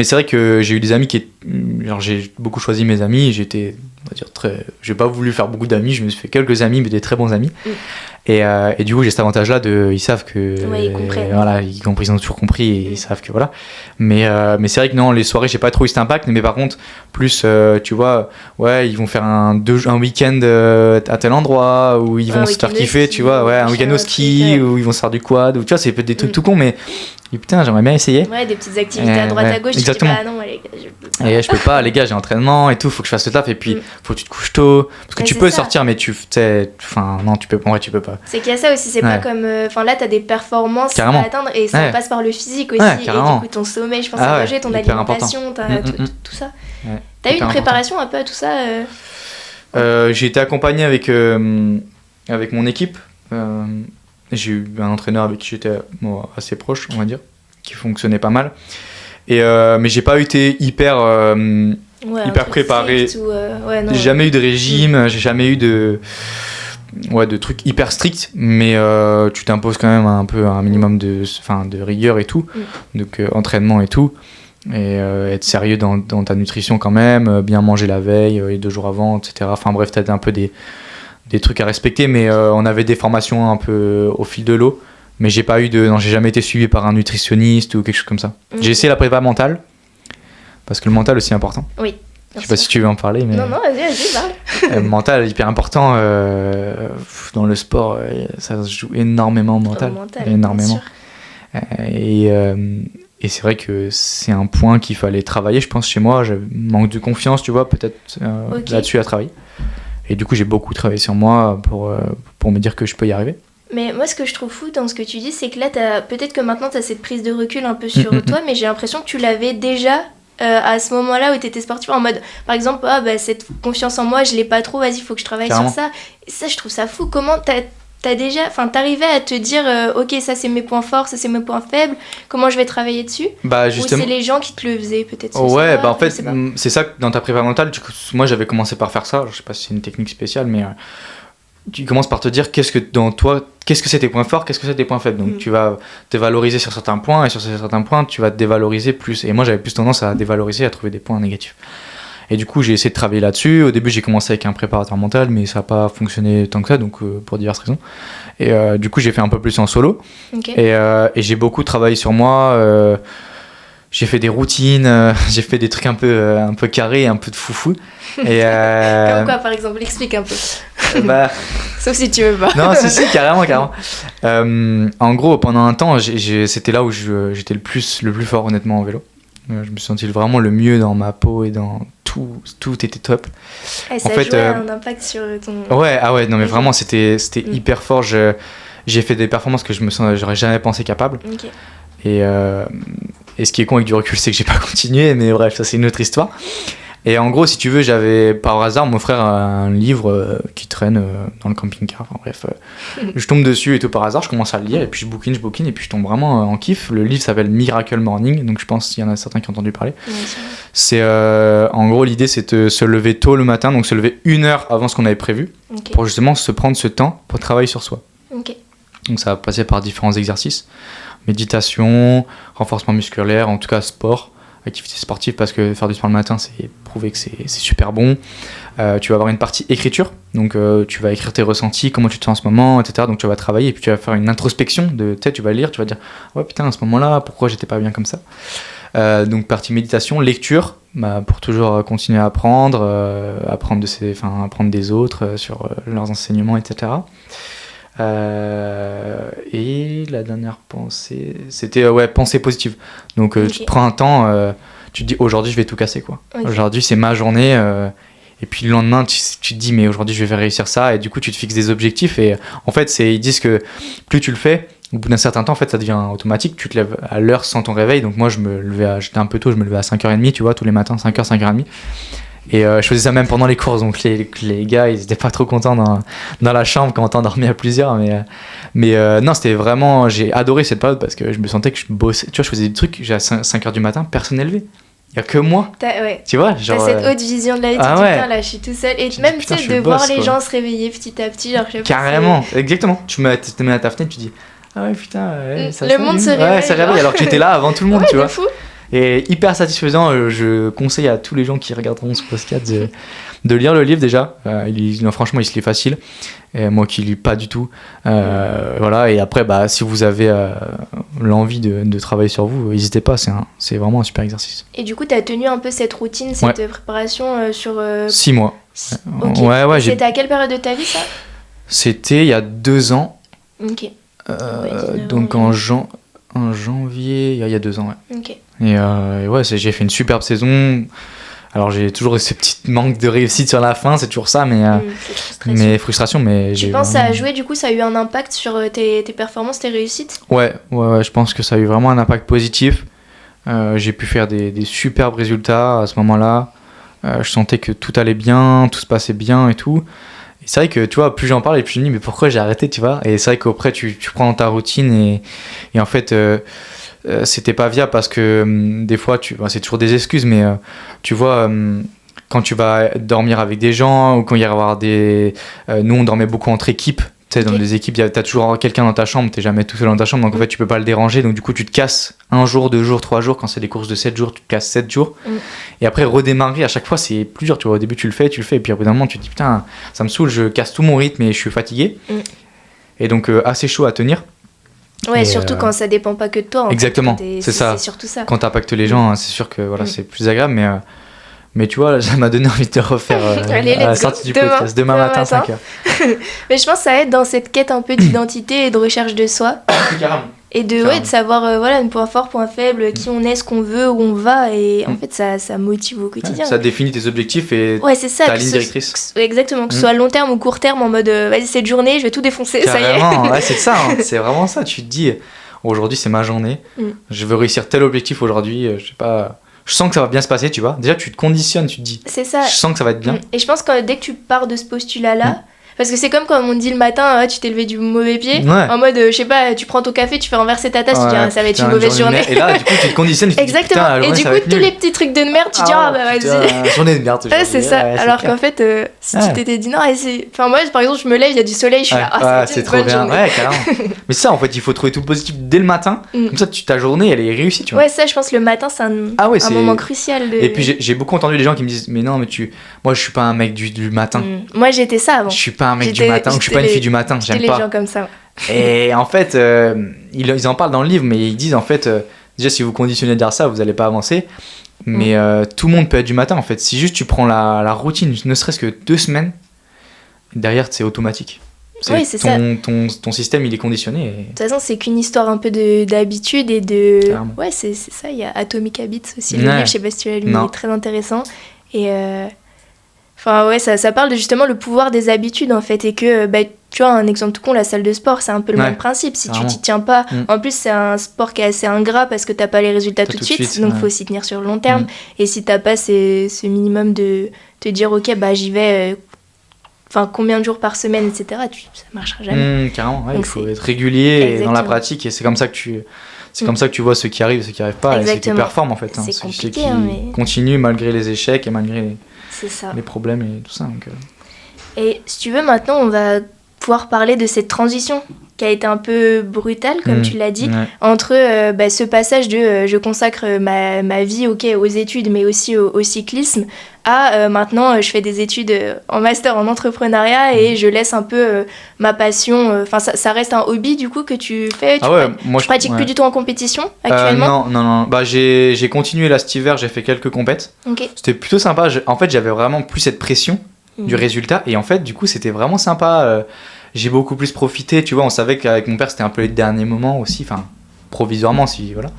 c'est vrai que j'ai eu des amis j'ai beaucoup choisi mes amis, j'étais, on va dire, j'ai pas voulu faire beaucoup d'amis, je me suis fait quelques amis, mais des très bons amis. Et du coup j'ai cet avantage là ils savent que ils comprennent. Voilà, ils ont toujours compris et ils savent que voilà. Mais c'est vrai que non, les soirées j'ai pas trop eu cet impact, mais par contre plus tu vois, ils vont faire un week-end à tel endroit où ils vont se faire kiffer, tu vois, un week-end au ski où ils vont se faire du quad, ou tu vois, c'est peut-être des trucs tout cons, mais putain j'aimerais bien essayer. Des petites activités à droite à gauche. Exactement. Tu dis, non les gars, je peux pas. Et je peux pas, les gars, j'ai entraînement et tout, faut que je fasse le taf, et puis faut que tu te couches tôt, parce que tu peux sortir, mais non, tu peux pas. C'est qu'il y a ça aussi, c'est pas comme là t'as des performances à atteindre et ça passe par le physique aussi, et du coup ton sommeil, je pense, à manger, ton alimentation, tout ça. T'as eu une préparation un peu à tout ça J'ai été accompagné avec mon équipe. J'ai eu un entraîneur avec qui j'étais assez proche, on va dire, qui fonctionnait pas mal. Mais j'ai pas été hyper préparé. J'ai jamais eu de régime, j'ai jamais eu de trucs hyper stricts, mais tu t'imposes quand même un minimum de rigueur et tout, donc entraînement et tout, et être sérieux dans ta nutrition quand même, bien manger la veille et 2 jours avant, etc. Enfin bref, t'as un peu des trucs à respecter, mais on avait des formations un peu au fil de l'eau, mais j'ai jamais été suivi par un nutritionniste ou quelque chose comme ça. J'ai essayé la prépa mentale, parce que le mental aussi est important. Oui. Je sais pas si tu veux en parler, mais... Non, vas-y, parle. Mental, hyper important. Dans le sport, ça se joue énormément mental. Énormément. Et c'est vrai que c'est un point qu'il fallait travailler, je pense, chez moi. Je manque de confiance, tu vois, peut-être là-dessus à travailler. Et du coup, j'ai beaucoup travaillé sur moi pour me dire que je peux y arriver. Mais moi, ce que je trouve fou dans ce que tu dis, c'est que là, peut-être que maintenant, tu as cette prise de recul un peu sur toi, mais j'ai l'impression que tu l'avais déjà à ce moment-là où tu étais sportif, en mode, par exemple, cette confiance en moi, je l'ai pas trop, vas-y, il faut que je travaille sur ça. Et ça, je trouve ça fou. Comment t'arrivais à te dire, ok, ça c'est mes points forts, ça c'est mes points faibles, comment je vais travailler dessus? Justement. Ou c'est les gens qui te le faisaient, peut-être? En fait, c'est ça, dans ta prépa mentale, moi j'avais commencé par faire ça, je sais pas si c'est une technique spéciale, mais tu commences par te dire qu'est-ce que c'est tes points forts, qu'est-ce que c'est tes points faibles. Donc tu vas te valoriser sur certains points, et sur certains points tu vas te dévaloriser plus. Et moi j'avais plus tendance à dévaloriser, à trouver des points négatifs. Et du coup j'ai essayé de travailler là-dessus. Au début j'ai commencé avec un préparateur mental, mais ça n'a pas fonctionné tant que ça, donc pour diverses raisons. Et du coup j'ai fait un peu plus en solo. Et j'ai beaucoup travaillé sur moi. J'ai fait des routines, j'ai fait des trucs un peu carrés, un peu de foufou. Et comme quoi, par exemple? Explique un peu. Sauf si tu veux pas. Non, si, carrément. En gros, pendant un temps, c'était là où j'étais le plus fort, honnêtement, en vélo. Je me suis senti vraiment le mieux dans ma peau et dans tout était top. Et ça En fait, jouait un impact sur ton... Ouais, ah ouais, non mais vraiment c'était hyper fort. J'ai fait des performances que j'aurais jamais pensé capable. Ok. Et ce qui est con avec du recul, c'est que j'ai pas continué, mais bref, ça c'est une autre histoire. Et en gros, si tu veux, j'avais par hasard mon frère un livre qui traîne dans le camping-car. Enfin bref, je tombe dessus et tout par hasard, je commence à le lire et puis je bouquine et puis je tombe vraiment en kiff. Le livre s'appelle Miracle Morning, donc je pense qu'il y en a certains qui ont entendu parler. Ouais, C'est en gros l'idée, c'est de se lever tôt le matin, donc se lever 1 heure avant ce qu'on avait prévu, ok. pour justement se prendre ce temps pour travailler sur soi. Ok. Donc ça va passer par différents exercices, méditation, renforcement musculaire, en tout cas sport, activité sportive, parce que faire du sport le matin, c'est prouvé que c'est super bon. Tu vas avoir une partie écriture, donc tu vas écrire tes ressentis, comment tu te sens en ce moment, etc. Donc tu vas travailler et puis tu vas faire une introspection, tu vas lire, tu vas dire ouais putain à ce moment-là, pourquoi j'étais pas bien comme ça. Donc partie méditation, lecture, pour toujours continuer à apprendre, apprendre des autres sur leurs enseignements, etc. Et la dernière pensée, c'était pensée positive. Donc Ok. tu te prends un temps, tu te dis aujourd'hui je vais tout casser quoi. Ok. Aujourd'hui c'est ma journée, et puis le lendemain tu te dis mais aujourd'hui je vais réussir ça, et du coup tu te fixes des objectifs, et en fait ils disent que plus tu le fais, au bout d'un certain temps en fait ça devient automatique, tu te lèves à l'heure sans ton réveil. Donc moi j'étais un peu tôt, je me levais à 5h30 tu vois, tous les matins, 5h, 5h30. Et je faisais ça même pendant les courses, donc les gars ils étaient pas trop contents dans la chambre quand on t'endormait à plusieurs, mais non, c'était vraiment, j'ai adoré cette période parce que je me sentais que je bossais, tu vois, je faisais des trucs, j'ai à 5h du matin, personne n'est levé, il y a que moi, Ouais. tu vois, T'as genre cette haute vision de la vie, tu te dis, ouais. putain, là, je suis tout seul. Et Tu te même, dis, tu putain, sais, je de suis le voir boss, les quoi. gens se réveiller petit à petit, genre, je sais pas, carrément, exactement, tu te mets à ta fenêtre, tu dis ah ouais putain, ça Le monde se s'allume. réveille, Ouais, ça réveille, genre. alors que j'étais là avant tout le monde, ouais, tu de vois. fou. Et hyper satisfaisant, je conseille à tous les gens qui regarderont ce podcast de lire le livre déjà. Franchement, il se lit facile. Et moi qui lis pas du tout. Voilà. Et après, si vous avez l'envie de travailler sur vous, n'hésitez pas. C'est vraiment un super exercice. Et du coup, t'as tenu un peu cette routine, cette préparation sur... 6 mois. Ok. Ouais, C'était à quelle période de ta vie, ça? C'était il y a 2 ans. Ok. Donc en janvier, il y a 2 ans, ouais. Ok. Et ouais, j'ai fait une superbe saison. Alors j'ai toujours ce petit manque de réussite sur la fin, c'est toujours ça, C'est frustration. Mais tu penses que ça a joué, du coup, ça a eu un impact sur tes performances, tes réussites? Ouais, je pense que ça a eu vraiment un impact positif. J'ai pu faire des superbes résultats à ce moment-là. Je sentais que tout allait bien, tout se passait bien et tout. Et c'est vrai que, tu vois, plus j'en parle et plus je me dis, mais pourquoi j'ai arrêté, tu vois? Et c'est vrai qu'après, tu prends ta routine et en fait... c'était pas viable parce que des fois c'est toujours des excuses, mais tu vois, quand tu vas dormir avec des gens ou quand il y a avoir nous on dormait beaucoup entre équipes, tu sais, dans des équipes t'as toujours quelqu'un dans ta chambre, t'es jamais tout seul dans ta chambre, donc en fait tu peux pas le déranger, donc du coup tu te casses 1 jour, 2 jours, 3 jours. Quand c'est des courses de 7 jours, tu te casses 7 jours, et après redémarrer à chaque fois c'est plus dur, tu vois. Au début tu le fais et puis au bout d'un moment tu te dis putain ça me saoule, je casse tout mon rythme et je suis fatigué, et donc assez chaud à tenir. Ouais, et surtout quand ça dépend pas que de toi. Exactement, c'est ça. C'est surtout ça. Quand t'impactes les gens, c'est sûr que voilà, c'est plus agréable, mais tu vois, ça m'a donné envie de refaire Allez, à la sortie du podcast demain matin 5h. Mais je pense que ça aide dans cette quête un peu d'identité et de recherche de soi. Carrément. Et de savoir voilà, un point fort, point faible, qui on est, ce qu'on veut, où on va. Et en fait, ça motive au quotidien. Ça définit tes objectifs et c'est ça, ta ligne directrice. Exactement, que ce soit long terme ou court terme, en mode vas-y, cette journée, je vais tout défoncer, Carrément, ça y est. Ouais, c'est ça, c'est vraiment ça. Tu te dis, aujourd'hui c'est ma journée, je veux réussir tel objectif aujourd'hui, je sais pas. Je sens que ça va bien se passer, tu vois. Déjà, tu te conditionnes, tu te dis. C'est ça. Je sens que ça va être bien. Et je pense que dès que tu pars de ce postulat-là, parce que c'est comme quand on dit le matin, tu t'es levé du mauvais pied, en mode, je sais pas, tu prends ton café, tu fais renverser ta tasse, tu dis, ça va être une mauvaise journée. Et là, du coup, tu te conditionnes. Exactement. Et du coup, tous les petits trucs de merde, tu dis, vas-y. Journée de merde. C'est ça. Alors qu'en fait, si tu t'étais dit, non, enfin, moi, par exemple, je me lève, il y a du soleil, je suis là, c'est trop bien. Ouais, carrément. Mais ça, en fait, il faut trouver tout le positif dès le matin. Comme ça, ta journée, elle est réussie, tu vois. Ouais, ça, je pense que le matin, c'est un moment crucial. Et puis, j'ai beaucoup entendu des gens qui me disent, mais non, mais moi, je suis pas un mec du matin. Moi, j'étais ça avant. Je suis pas un mec du matin. Je suis pas une fille du matin, j'aime pas. Les gens comme ça. Et en fait, ils en parlent dans le livre, mais ils disent en fait, déjà si vous conditionnez à dire ça, vous allez pas avancer. Mais tout le monde peut être du matin en fait. Si juste tu prends la routine, ne serait-ce que 2 semaines, derrière c'est automatique. Oui, c'est ça. Ton système il est conditionné. De toute façon, c'est qu'une histoire un peu d'habitude et de. Carrément. Ouais, c'est ça. Il y a Atomic Habits aussi, le livre, je sais pas si tu l'as lu, il est très intéressant. Et enfin ouais, ça parle de justement le pouvoir des habitudes en fait, et que tu vois, un exemple tout con, la salle de sport, c'est un peu le même principe. Si tu t'y tiens pas, en plus c'est un sport qui est assez ingrat parce que t'as pas les résultats tout de suite, donc faut s'y tenir sur le long terme. Et si t'as pas ce minimum de te dire ok, j'y vais, enfin combien de jours par semaine, etc., ça marchera jamais. Carrément, il faut être régulier dans la pratique, et c'est comme ça que tu vois ceux qui arrivent et ceux qui arrivent pas, et ceux qui performent en fait. C'est compliqué, qui continuent malgré les échecs et malgré les problèmes et tout ça. Donc, Et si tu veux, maintenant on va pouvoir parler de cette transition qui a été un peu brutale, comme tu l'as dit, entre ce passage de je consacre ma vie aux études, mais aussi au cyclisme, à maintenant je fais des études en master en entrepreneuriat et je laisse un peu ma passion. Enfin, ça reste un hobby du coup que tu fais. Tu pratiques plus du tout en compétition actuellement? Non. J'ai continué là cet hiver, j'ai fait quelques compètes. C'était plutôt sympa. En fait, j'avais vraiment plus cette pression du résultat, et en fait, du coup, c'était vraiment sympa. J'ai beaucoup plus profité, tu vois, on savait qu'avec mon père c'était un peu les derniers moments aussi, enfin provisoirement voilà.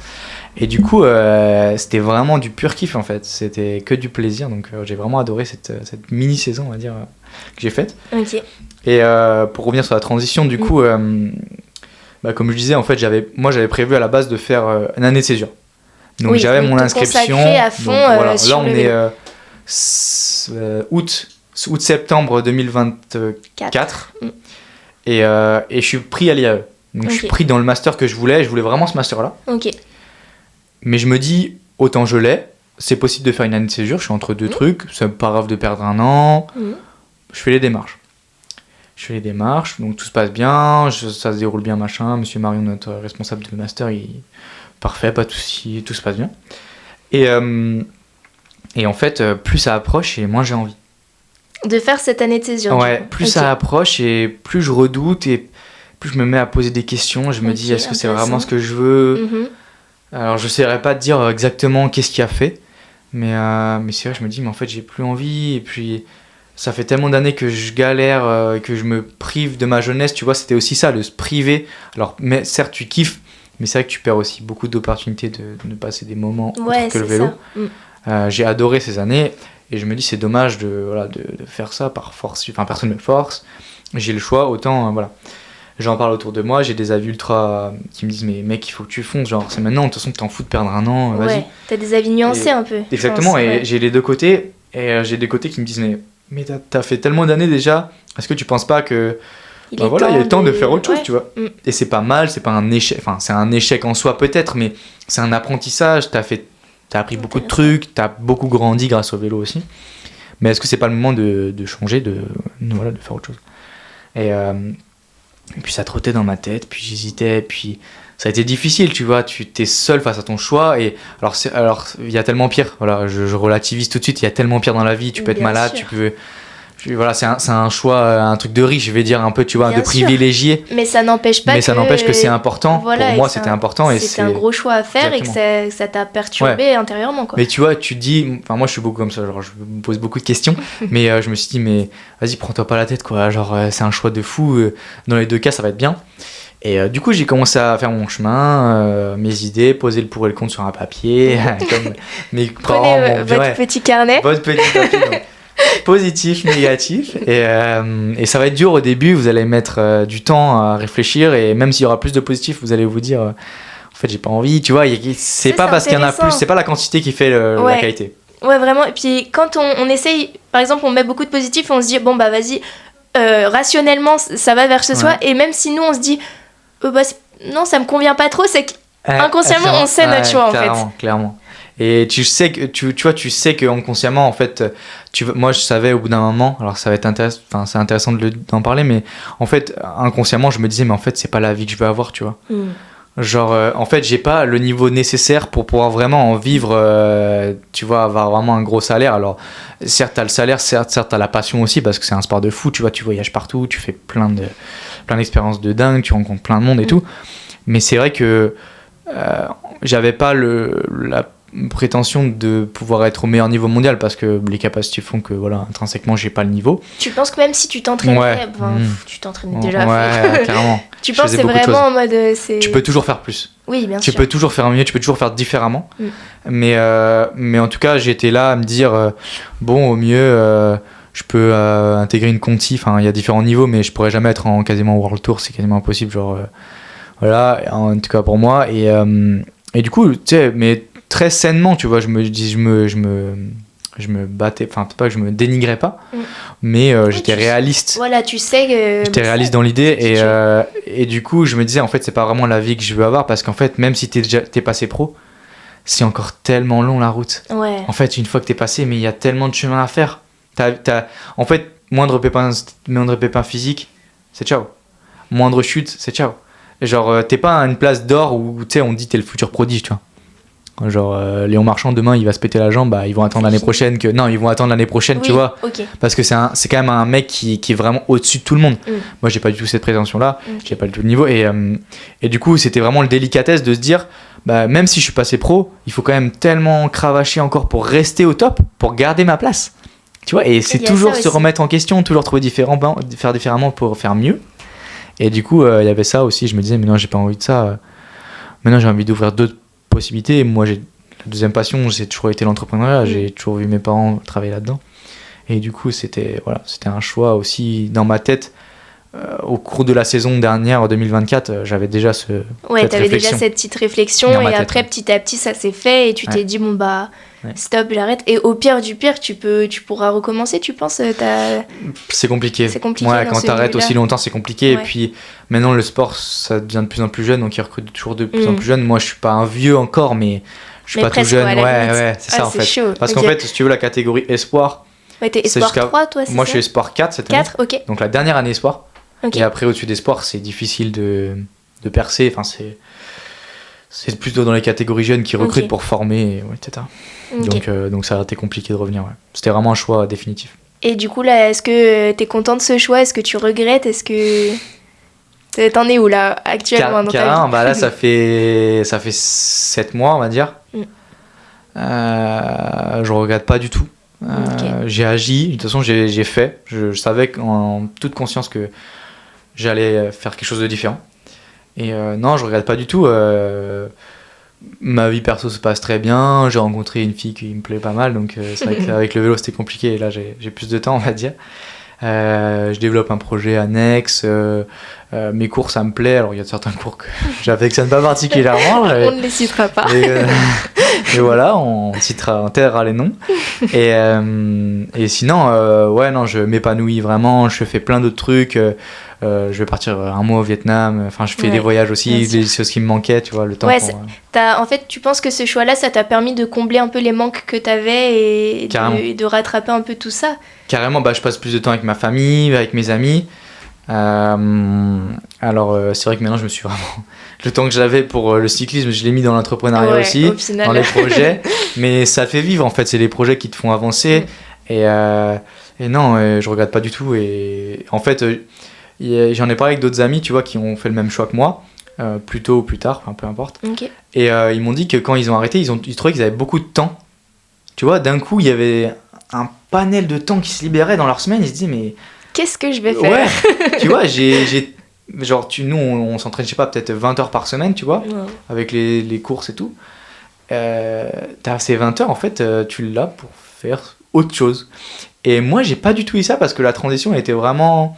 Et du coup c'était vraiment du pur kiff en fait, c'était que du plaisir, donc j'ai vraiment adoré cette mini saison on va dire que j'ai faite. Et pour revenir sur la transition du coup, comme je disais en fait j'avais prévu à la base de faire une année de césure. Donc j'avais mon inscription. À fond, donc, voilà. Là on est août-septembre 2024. Et je suis pris à l'IAE. Donc je suis pris dans le master que je voulais vraiment ce master-là. Mais je me dis, autant je l'ai, c'est possible de faire une année de césure, je suis entre deux trucs, c'est pas grave de perdre un an. Je fais les démarches. Donc tout se passe bien, ça se déroule bien, machin. Monsieur Marion, notre responsable de master, parfait, pas de soucis, tout se passe bien. Et en fait, plus ça approche et moins j'ai envie. De faire cette année de césure. Plus ça approche et plus je redoute et plus je me mets à poser des questions. Je me dis, est-ce que c'est vraiment ce que je veux? Alors, je ne saurais pas te dire exactement qu'est-ce qui a fait, mais c'est vrai, je me dis, mais en fait, j'ai plus envie. Et puis, ça fait tellement d'années que je galère, que je me prive de ma jeunesse. Tu vois, c'était aussi ça, de se priver. Alors, mais certes, tu kiffes, mais c'est vrai que tu perds aussi beaucoup d'opportunités de passer des moments autres que le vélo. J'ai adoré ces années. Et je me dis, c'est dommage de faire ça par force. Enfin, personne ne me force. J'ai le choix, autant, voilà. J'en parle autour de moi, j'ai des avis ultra qui me disent, mais mec, il faut que tu fonces. Genre, c'est maintenant, de toute façon, que t'en fous de perdre un an, vas-y. T'as des avis nuancés un peu. Exactement, j'ai les deux côtés. Et j'ai des côtés qui me disent, mais t'as fait tellement d'années déjà, est-ce que tu penses pas que. Il y a le temps de faire autre chose, tu vois. Et c'est pas mal, c'est pas un échec. Enfin, c'est un échec en soi, peut-être, mais c'est un apprentissage. T'as appris beaucoup de trucs, t'as beaucoup grandi grâce au vélo aussi. Mais est-ce que c'est pas le moment de changer, de faire autre chose? Et puis ça trottait dans ma tête, puis j'hésitais, puis ça a été difficile, tu vois, tu t'es seul face à ton choix. Et alors il y a tellement pire, voilà, je relativise tout de suite, il y a tellement pire dans la vie, tu peux être malade, tu peux... Voilà, c'est un choix, un truc de riche, je vais dire un peu, tu vois, de privilégié. Mais ça n'empêche pas que c'est important. Voilà, pour moi, c'était important. C'est un gros choix à faire. Exactement. Et que ça t'a perturbé intérieurement, quoi. Mais tu vois, tu te dis... Enfin, moi, je suis beaucoup comme ça, genre, je me pose beaucoup de questions. Mais je me suis dit, mais vas-y, prends-toi pas la tête, quoi. Genre, c'est un choix de fou. Dans les deux cas, ça va être bien. Et du coup, j'ai commencé à faire mon chemin, mes idées, poser le pour et le contre sur un papier. Comme mes parents Prenez votre petit carnet. Votre petit papier, donc. Positif, négatif, et ça va être dur au début, vous allez mettre du temps à réfléchir, et même s'il y aura plus de positif, vous allez vous dire en fait j'ai pas envie, tu vois, c'est pas parce qu'il y en a plus, c'est pas la quantité qui fait la qualité. Ouais, vraiment. Et puis quand on essaye, par exemple on met beaucoup de positif, on se dit bon bah vas-y, rationnellement ça va vers ce soi, et même si nous on se dit non ça me convient pas trop, c'est qu'inconsciemment on sait notre choix en fait. Clairement. Et tu sais que tu sais que inconsciemment en fait moi je savais au bout d'un moment, alors ça va être c'est intéressant d'en parler, mais en fait inconsciemment je me disais mais en fait c'est pas la vie que je veux avoir, tu vois. Genre en fait j'ai pas le niveau nécessaire pour pouvoir vraiment en vivre, tu vois, avoir vraiment un gros salaire. Alors certes t'as le salaire, certes t'as la passion aussi parce que c'est un sport de fou, tu vois, tu voyages partout, tu fais plein d'expériences de dingue, tu rencontres plein de monde et tout, mais c'est vrai que j'avais pas prétention de pouvoir être au meilleur niveau mondial parce que les capacités font que voilà, intrinsèquement j'ai pas le niveau. Tu penses que même si tu t'entraînais, tu t'entraînais déjà. Ouais, clairement. Tu penses que c'est vraiment en mode tu peux toujours faire plus. Oui, bien sûr. Tu peux toujours faire mieux, tu peux toujours faire différemment. Mais en tout cas, j'étais là à me dire bon, au mieux je peux intégrer une Conti, enfin il y a différents niveaux, mais je pourrais jamais être quasiment World Tour, c'est quasiment impossible, genre voilà, en tout cas pour moi. Et du coup, tu sais, mais très sainement, tu vois, je me battais, enfin pas que je me dénigrais pas, mais j'étais réaliste. Voilà, tu sais que... J'étais réaliste dans l'idée et du coup je me disais en fait c'est pas vraiment la vie que je veux avoir parce qu'en fait même si t'es passé pro, c'est encore tellement long la route. Ouais. En fait une fois que t'es passé, mais il y a tellement de chemin à faire. En fait moindre pépin physique, c'est ciao. Moindre chute, c'est ciao. Genre t'es pas à une place d'or où tu sais on dit t'es le futur prodige, tu vois. Genre Léon Marchand demain il va se péter la jambe, bah ils vont attendre l'année prochaine tu vois, parce que c'est quand même un mec qui est vraiment au-dessus de tout le monde. Moi j'ai pas du tout cette prétention là, j'ai pas du tout le niveau et du coup c'était vraiment le délicatesse de se dire bah même si je suis passé pro, il faut quand même tellement cravacher encore pour rester au top, pour garder ma place, tu vois, et c'est toujours se remettre en question, toujours trouver faire différemment pour faire mieux. Et du coup il y avait ça aussi, je me disais mais non j'ai pas envie de ça, maintenant j'ai envie d'ouvrir d'autres possibilités. Moi, la deuxième passion, c'est toujours été l'entrepreneuriat. J'ai toujours vu mes parents travailler là-dedans. Et du coup, c'était un choix aussi dans ma tête. Au cours de la saison dernière, 2024, j'avais déjà t'avais déjà cette petite réflexion. Et après, petit à petit, ça s'est fait. Et tu t'es dit, bon, bah, stop, j'arrête. Et au pire du pire, tu pourras recommencer, tu penses C'est compliqué. Ouais, quand t'arrêtes aussi longtemps, c'est compliqué. Et puis, maintenant, le sport, ça devient de plus en plus jeune. Donc, ils recrutent toujours de plus en plus jeunes. Moi, je suis pas un vieux encore, mais je suis pas tout jeune. C'est ça, en fait. Chaud. Parce qu'en fait, si tu veux, la catégorie espoir... Ouais, t'es espoir 3, toi, c'est ça ? Moi, je suis espoir 4 cette année. 4, ok. Donc, la dernière année espoir. Et après, au-dessus d'espoir, c'est difficile de percer. Enfin, c'est plutôt dans les catégories jeunes qui recrutent pour former, etc. Donc ça a été compliqué de revenir. Ouais. C'était vraiment un choix définitif. Et du coup, là, est-ce que t'es content de ce choix ? Est-ce que tu regrettes ? Est-ce que... T'en es où, là, actuellement, dans ta vie ? Bah là, ça fait 7 mois, on va dire. Je regrette pas du tout. J'ai agi, de toute façon, j'ai fait. Je savais en toute conscience que j'allais faire quelque chose de différent. Et non, je regrette pas du tout. Ma vie perso se passe très bien. J'ai rencontré une fille qui me plaît pas mal, donc c'est vrai qu'avec le vélo c'était compliqué. Et là, j'ai plus de temps, on va dire. Je développe un projet annexe. Mes cours, ça me plaît. Alors, il y a certains cours que j'affectionne pas particulièrement. On ne les citera pas. Et voilà, on taira les noms. Et sinon, ouais, non, je m'épanouis vraiment. Je fais plein d'autres trucs. Je vais partir un mois au Vietnam. Enfin, je fais des voyages aussi, des choses qui me manquaient, tu vois, le temps. En fait, tu penses que ce choix-là, ça t'a permis de combler un peu les manques que t'avais et de rattraper un peu tout ça. Carrément, bah, je passe plus de temps avec ma famille, avec mes amis. Alors, c'est vrai que maintenant, je me suis vraiment... Le temps que j'avais pour le cyclisme, je l'ai mis dans l'entrepreneuriat aussi, dans les projets. Mais ça fait vivre, en fait. C'est les projets qui te font avancer. Et non, je regrette pas du tout. Et en fait, j'en ai parlé avec d'autres amis, tu vois, qui ont fait le même choix que moi. Plus tôt ou plus tard, enfin, peu importe. Et ils m'ont dit que quand ils ont arrêté, ils trouvaient qu'ils avaient beaucoup de temps. Tu vois, d'un coup, il y avait un panel de temps qui se libérait dans leur semaine. Ils se disaient, mais... Qu'est-ce que je vais faire ? Ouais, tu vois, genre, nous, on s'entraîne, je sais pas, peut-être 20 heures par semaine, tu vois, avec les courses et tout. T'as ces 20 heures, en fait, tu l'as pour faire autre chose. Et moi, j'ai pas du tout eu ça parce que la transition a été vraiment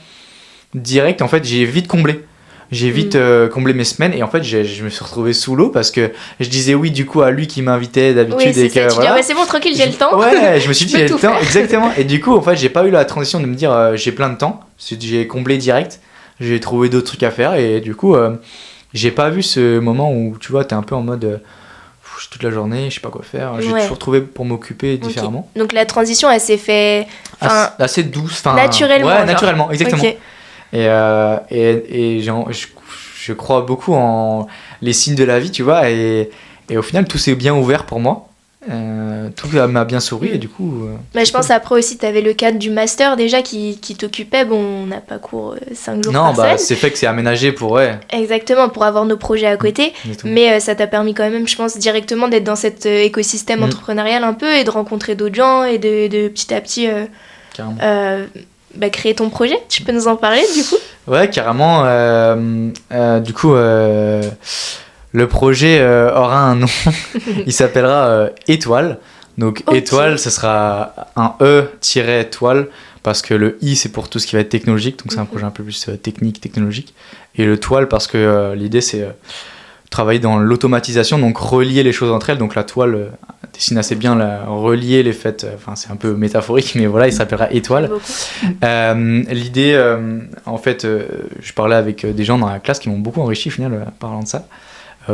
directe. En fait, j'ai vite comblé. J'ai vite comblé mes semaines et en fait je me suis retrouvé sous l'eau parce que je disais oui du coup à lui qui m'invitait d'habitude. Oui, c'est ça, tu dis, c'est bon, tranquille, j'ai le temps. Ouais, je me suis dit j'ai le temps, exactement. Et du coup en fait j'ai pas eu la transition de me dire j'ai plein de temps, j'ai comblé direct, j'ai trouvé d'autres trucs à faire et du coup j'ai pas vu ce moment où tu vois t'es un peu en mode toute la journée, je sais pas quoi faire, j'ai toujours trouvé pour m'occuper différemment. Donc la transition elle s'est fait assez douce, naturellement. Ouais, naturellement, exactement. Et je crois beaucoup en les signes de la vie, tu vois, et au final tout s'est bien ouvert pour moi tout m'a bien souri et du coup. Mais je pense après aussi, tu avais le cadre du master déjà qui t'occupait. Bon, on n'a pas cours 5 jours par semaine. Non, c'est fait que c'est aménagé pour. Ouais. Exactement, pour avoir nos projets à côté. Exactement. Mais ça t'a permis quand même, je pense, directement d'être dans cet écosystème entrepreneurial un peu et de rencontrer d'autres gens et de petit à petit créer ton projet. Tu peux nous en parler du coup ? Ouais, carrément. Du coup, le projet aura un nom. Il s'appellera Étoile. Donc Étoile, ce sera un E-étoile parce que le I, c'est pour tout ce qui va être technologique. Donc c'est un projet un peu plus technique, technologique. Et le toile parce que l'idée, c'est travailler dans l'automatisation, donc relier les choses entre elles. Donc la toile dessine assez bien relier les faits. Enfin, c'est un peu métaphorique, mais voilà, il s'appellera Étoile. L'idée, en fait, je parlais avec des gens dans la classe qui m'ont beaucoup enrichi, au final, parlant de ça.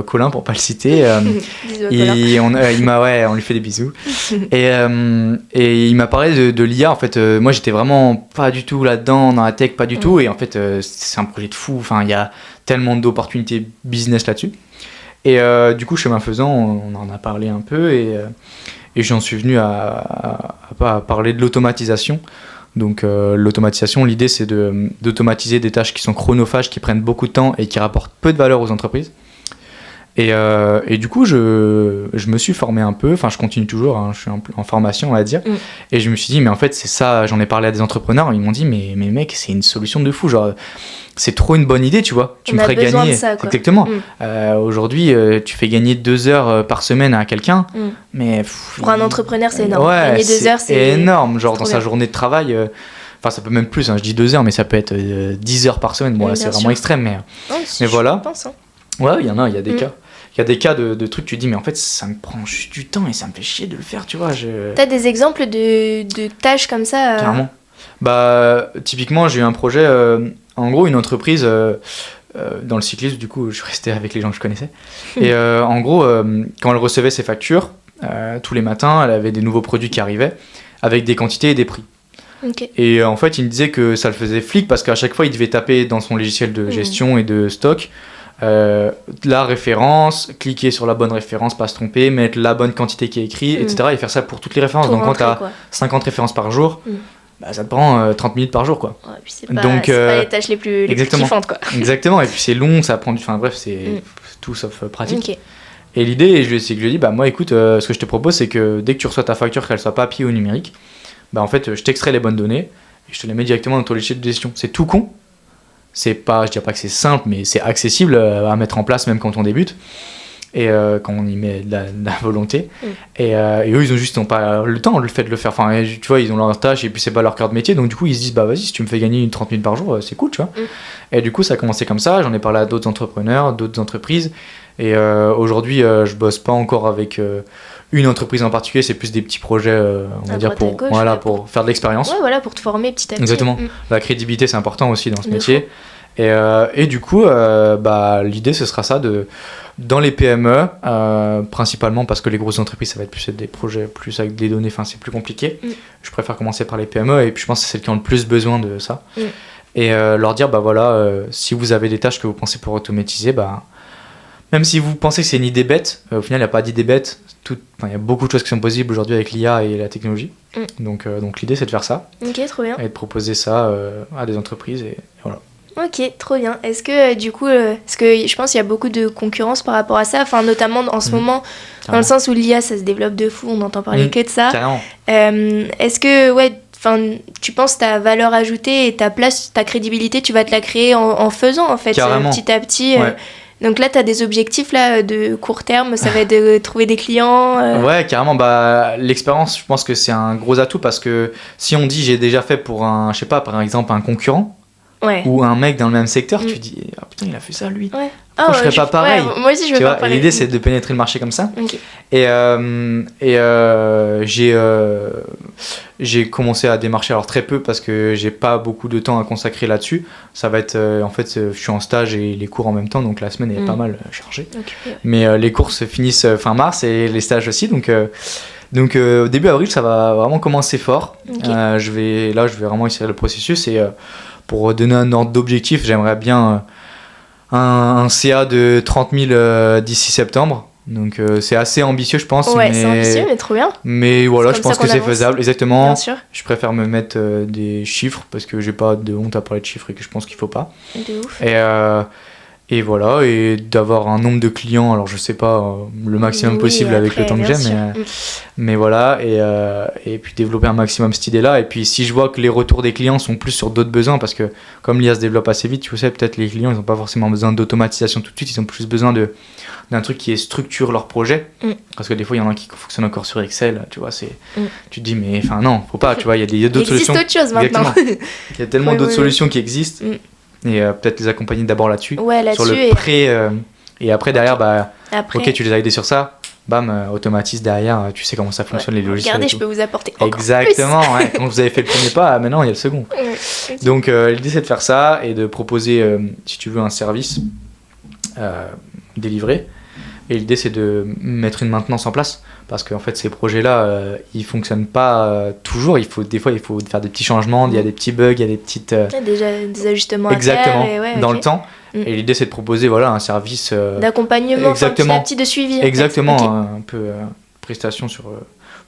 Colin, pour pas le citer, on lui fait des bisous. Et il m'a parlé de l'IA. En fait, moi, j'étais vraiment pas du tout là-dedans, dans la tech, pas du tout. Et en fait, c'est un projet de fou. Enfin, il y a tellement d'opportunités business là-dessus. Et du coup, chemin faisant, on en a parlé un peu et j'en suis venu à parler de l'automatisation. Donc l'automatisation, l'idée c'est d'automatiser des tâches qui sont chronophages, qui prennent beaucoup de temps et qui rapportent peu de valeur aux entreprises. Et du coup, je me suis formé un peu, enfin je continue toujours, je suis en formation on va dire, et je me suis dit mais en fait c'est ça, j'en ai parlé à des entrepreneurs, ils m'ont dit mais mec c'est une solution de fou, genre c'est trop une bonne idée tu vois, tu me ferais gagner, ça, quoi. Exactement, aujourd'hui tu fais gagner 2 heures par semaine à quelqu'un, mais pour un entrepreneur c'est énorme, gagner 2 heures c'est énorme, genre dans sa journée de travail, enfin ça peut même plus, je dis 2 heures mais ça peut être 10 heures par semaine, bon là c'est vraiment extrême mais voilà. Ouais, il y a des cas. Il y a des cas de trucs, tu te dis, mais en fait, ça me prend juste du temps et ça me fait chier de le faire, tu vois. T'as des exemples de tâches comme ça Carrément. Typiquement, j'ai eu un projet, en gros, une entreprise dans le cyclisme, du coup, je suis resté avec les gens que je connaissais. Et en gros, quand elle recevait ses factures, tous les matins, elle avait des nouveaux produits qui arrivaient avec des quantités et des prix. Okay. Et en fait, il me disait que ça le faisait flic parce qu'à chaque fois, il devait taper dans son logiciel de gestion et de stock la référence, cliquer sur la bonne référence, pas se tromper, mettre la bonne quantité qui est écrite, etc. et faire ça pour toutes les références. Donc quand tu as 50 références par jour, ça te prend 30 minutes par jour, quoi. Ouais, puis c'est pas les tâches les plus kiffantes, quoi. Exactement, et puis c'est long, ça prend enfin bref, c'est tout sauf pratique. Okay. Et l'idée, c'est que je lui ai dit, moi écoute, ce que je te propose, c'est que dès que tu reçois ta facture, qu'elle soit papier ou numérique, en fait, je t'extrais les bonnes données et je te les mets directement dans ton logiciel de gestion. C'est tout con. C'est pas, je dirais pas que c'est simple, mais c'est accessible à mettre en place même quand on débute et quand on y met de la volonté. Et eux, ils n'ont pas le temps, le fait de le faire. Enfin, tu vois, ils ont leur tâche et puis c'est pas leur cœur de métier. Donc du coup, ils se disent, vas-y, si tu me fais gagner 30 minutes par jour, c'est cool, tu vois. Et du coup, ça a commencé comme ça. J'en ai parlé à d'autres entrepreneurs, d'autres entreprises. Et aujourd'hui, je bosse pas encore avec une entreprise en particulier, c'est plus des petits projets, on va dire, pour faire de l'expérience. Ouais, voilà, pour te former petit à petit. Exactement. La crédibilité, c'est important aussi dans ce métier. Et du coup, l'idée, ce sera ça, dans les PME, principalement parce que les grosses entreprises, ça va être plus des projets plus avec des données, enfin, c'est plus compliqué. Je préfère commencer par les PME, et puis je pense que c'est celles qui ont le plus besoin de ça. Et leur dire, si vous avez des tâches que vous pensez pour automatiser, même si vous pensez que c'est une idée bête, au final, il n'y a pas d'idée bête. Il y a beaucoup de choses qui sont possibles aujourd'hui avec l'IA et la technologie. Donc l'idée, c'est de faire ça. Ok, trop bien. Et de proposer ça à des entreprises. Et voilà. Ok, trop bien. Est-ce que du coup, parce que je pense qu'il y a beaucoup de concurrence par rapport à ça, enfin, notamment en ce moment, dans le sens où l'IA, ça se développe de fou, on n'entend parler que de ça. Carrément. Est-ce que, tu penses ta valeur ajoutée et ta place, ta crédibilité, tu vas te la créer en faisant, en fait, petit à petit Donc là, tu as des objectifs là, de court terme, ça va être de trouver des clients Ouais, carrément. L'expérience, je pense que c'est un gros atout parce que si on dit j'ai déjà fait pour par exemple un concurrent ou un mec dans le même secteur, tu dis putain, il a fait ça lui. Pourquoi je ferais pas pareil? Moi aussi, je veux pas pareil. L'idée, c'est de pénétrer le marché comme ça. Okay. J'ai commencé à démarcher, alors très peu parce que j'ai pas beaucoup de temps à consacrer là-dessus. Ça va être en fait, je suis en stage et les cours en même temps, donc la semaine est pas mal chargée. Okay. Mais les cours se finissent fin mars et les stages aussi, donc début avril, ça va vraiment commencer fort. Okay. Je vais vraiment essayer le processus et pour donner un ordre d'objectif, j'aimerais bien un CA de 30 000 d'ici septembre. Donc c'est assez ambitieux, je pense. Ouais, c'est ambitieux, mais trop bien. Mais voilà, C'est je comme pense ça que qu'on c'est avance. faisable. Exactement. Bien sûr, Je préfère me mettre des chiffres parce que j'ai pas de honte à parler de chiffres et que je pense qu'il faut pas. de ouf. Et voilà, et d'avoir un nombre de clients, alors je sais pas le maximum Oui, possible avec le après, temps que bien j'ai, sûr. mais voilà, et puis développer un maximum cette idée-là. Et puis si je vois que les retours des clients sont plus sur d'autres besoins, parce que comme l'IA se développe assez vite, tu sais, peut-être les clients, ils n'ont pas forcément besoin d'automatisation tout de suite, ils ont plus besoin d'un truc qui structure leur projet. Parce que des fois, il y en a qui fonctionnent encore sur Excel, tu vois, tu te dis, mais enfin non, faut pas, tu vois, il y a d'autres solutions. Il existe autre chose maintenant. Exactement. Il y a tellement Oui, d'autres oui, solutions qui existent, et peut-être les accompagner d'abord là-dessus. Ouais, Sur là-dessus. le pré, et après, derrière, Après, ok, tu les as aidés sur ça, bam, automatise derrière, tu sais comment ça fonctionne, les logiciels. regardez, et je tout. peux vous apporter encore Exactement, ouais. Quand vous avez fait le premier pas, maintenant il y a le second. plus. Ouais, ok. Donc l'idée c'est de faire ça et de proposer, si tu veux, un service délivré. Et l'idée c'est de mettre une maintenance en place. Parce qu'en fait ces projets-là, ils fonctionnent pas toujours. Des fois il faut faire des petits changements, il y a des petits bugs, il y a des petites... Il y a déjà des ajustements Exactement, à faire. Et ouais, dans ok. le temps. Et l'idée c'est de proposer voilà, un service... D'accompagnement, exactement. petit à petit de suivi. en fait. Exactement, Ok. un peu prestation sur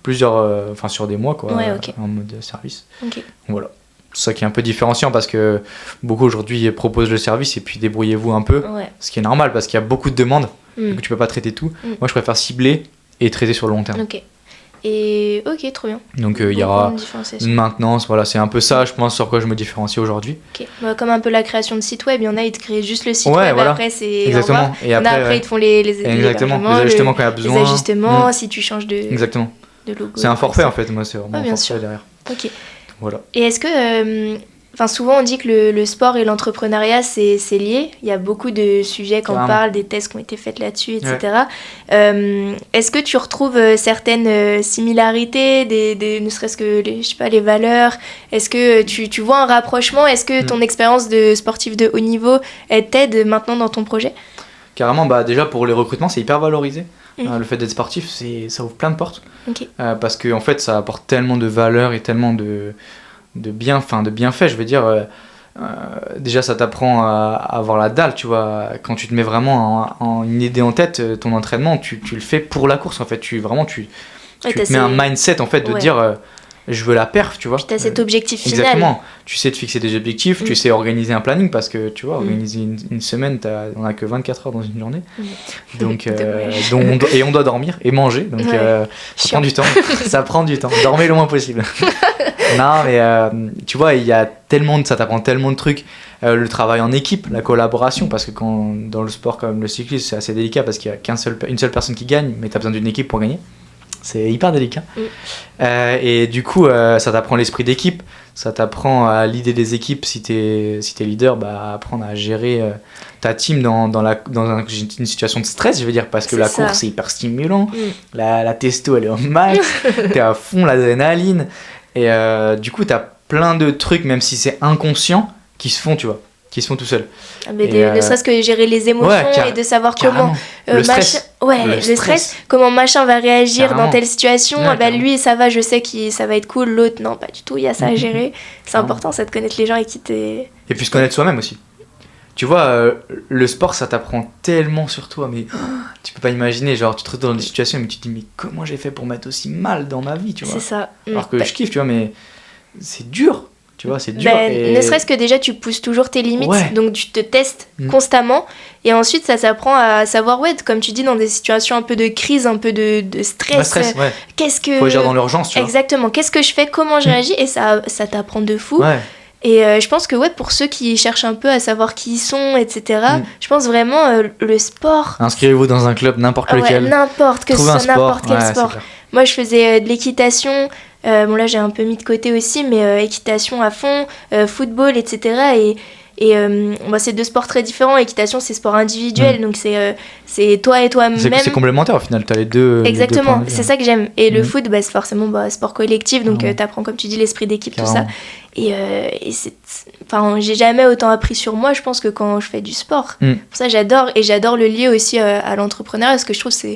plusieurs... Enfin sur des mois quoi, Ouais, ok. en mode service. Ok. Voilà. C'est ça qui est un peu différenciant parce que beaucoup aujourd'hui proposent le service et puis débrouillez-vous un peu. Ouais. Ce qui est normal parce qu'il y a beaucoup de demandes. Mm. Du coup tu peux pas traiter tout. Mm. Moi je préfère cibler et traiter sur le long terme. Ok. Et ok, trop bien. Donc il y Bon, aura une différenciation. une maintenance, voilà, c'est un peu ça je pense sur quoi je me différencie aujourd'hui. Ok. Bah, comme un peu la création de site web, il y en a, ils te créent juste le site Ouais, web, voilà. après c'est au Exactement. revoir. Et Il y en a, après, après ils te font les exactement, hébergements, les ajustements quand il y a besoin. les ajustements, Mm. si tu changes de Exactement. logo. C'est un forfait ça. en fait, moi c'est vraiment Ouais, un bien forfait sûr. derrière. Ok. Voilà. Et est-ce que, enfin souvent on dit que le sport et l'entrepreneuriat c'est lié. Il y a beaucoup de sujets quand on Carrément. parle, des thèses qui ont été faites là-dessus, etc. Est-ce que tu retrouves certaines similarités, ne serait-ce que je sais pas, les valeurs? Est-ce que tu vois un rapprochement? Est-ce que ton expérience de sportif de haut niveau elle t'aide maintenant dans ton projet? Carrément, bah déjà pour les recrutements c'est hyper valorisé. Mhm. Le fait d'être sportif, ça ouvre plein de portes. Ok. Parce que en fait ça apporte tellement de valeur et tellement de bienfaits, je veux dire. Déjà ça t'apprend à avoir la dalle, tu vois. Quand tu te mets vraiment une idée en tête, ton entraînement, tu le fais pour la course en fait. Tu Ouais, te mets un mindset en fait de Ouais. dire je veux la perf, tu vois. Puis t'as cet objectif final. Exactement. Tu sais te fixer des objectifs, tu sais organiser un planning parce que tu vois, Mm. organiser une semaine, on a que 24 heures dans une journée. Mm. Donc, Ouais. et on doit dormir et manger. Donc Ouais. ça Chiant. prend du temps. Ça prend du temps. Dormez le moins possible. Non, mais tu vois, ça t'apprend tellement de trucs. Le travail en équipe, la collaboration, parce que dans le sport comme le cyclisme, c'est assez délicat parce qu'il y a une seule personne qui gagne, mais tu as besoin d'une équipe pour gagner. C'est hyper délicat. Et du coup, ça t'apprend l'esprit d'équipe, ça t'apprend à l'idée des équipes. Si t'es leader, bah, apprendre à gérer ta team dans une situation de stress, je veux dire, parce que C'est la ça. course, c'est hyper stimulant. Mm. La testo, elle est au max. T'es à fond, l'adrénaline. Et du coup, t'as plein de trucs, même si c'est inconscient, qui se font, tu vois, qui se font tout seuls. Ah, mais Et, ne serait-ce que gérer les émotions ouais, et de savoir Carrément. comment Le stress. le stress, comment machin va réagir Carrément. dans telle situation. Ouais, Ah bah carrément. lui ça va, je sais que ça va être cool, l'autre non pas du tout, il y a ça à gérer. C'est Carrément. important ça de connaître les gens avec qui t'es. Et puis se connaître soi-même aussi. Tu vois, le sport, ça t'apprend tellement sur toi, mais tu peux pas imaginer. Genre, tu te retrouves dans des situations, mais tu te dis, mais comment j'ai fait pour mettre aussi mal dans ma vie, tu vois. C'est ça. Alors que Bah, je kiffe, tu vois, mais c'est dur. Tu vois, c'est dur. ben, et... Ne serait-ce que déjà tu pousses toujours tes limites, Ouais. donc tu te testes Mm. constamment et ensuite ça s'apprend à savoir, ouais, comme tu dis, dans des situations un peu de crise, un peu de stress, Ouais, stress, ouais. qu'est-ce que... Faut agir dans l'urgence, tu vois. Exactement, qu'est-ce que je fais, comment je réagis, et ça t'apprend de fou. Ouais. Et je pense que ouais, pour ceux qui cherchent un peu à savoir qui ils sont, etc., je pense vraiment le sport, Inscrivez-vous dans un club, n'importe ouais, lequel. n'importe, que ce Trouvez un soit sport. n'importe quel Ouais, c'est sport. clair. Moi, je faisais de l'équitation. Bon, là, j'ai un peu mis de côté aussi, mais équitation à fond, football, etc. Et moi, c'est deux sports très différents. Équitation, c'est sport individuel, donc c'est toi et toi-même. C'est complémentaire au final, t'as les deux. Exactement, c'est ça que j'aime. Et le Mm. foot, bah, c'est forcément sport collectif, donc Carrément. t'apprends, comme tu dis, l'esprit d'équipe, tout ça. Carrément. Et enfin, j'ai jamais autant appris sur moi, je pense, que quand je fais du sport. Mm. Pour ça, j'adore le lier aussi à l'entrepreneuriat, parce que je trouve que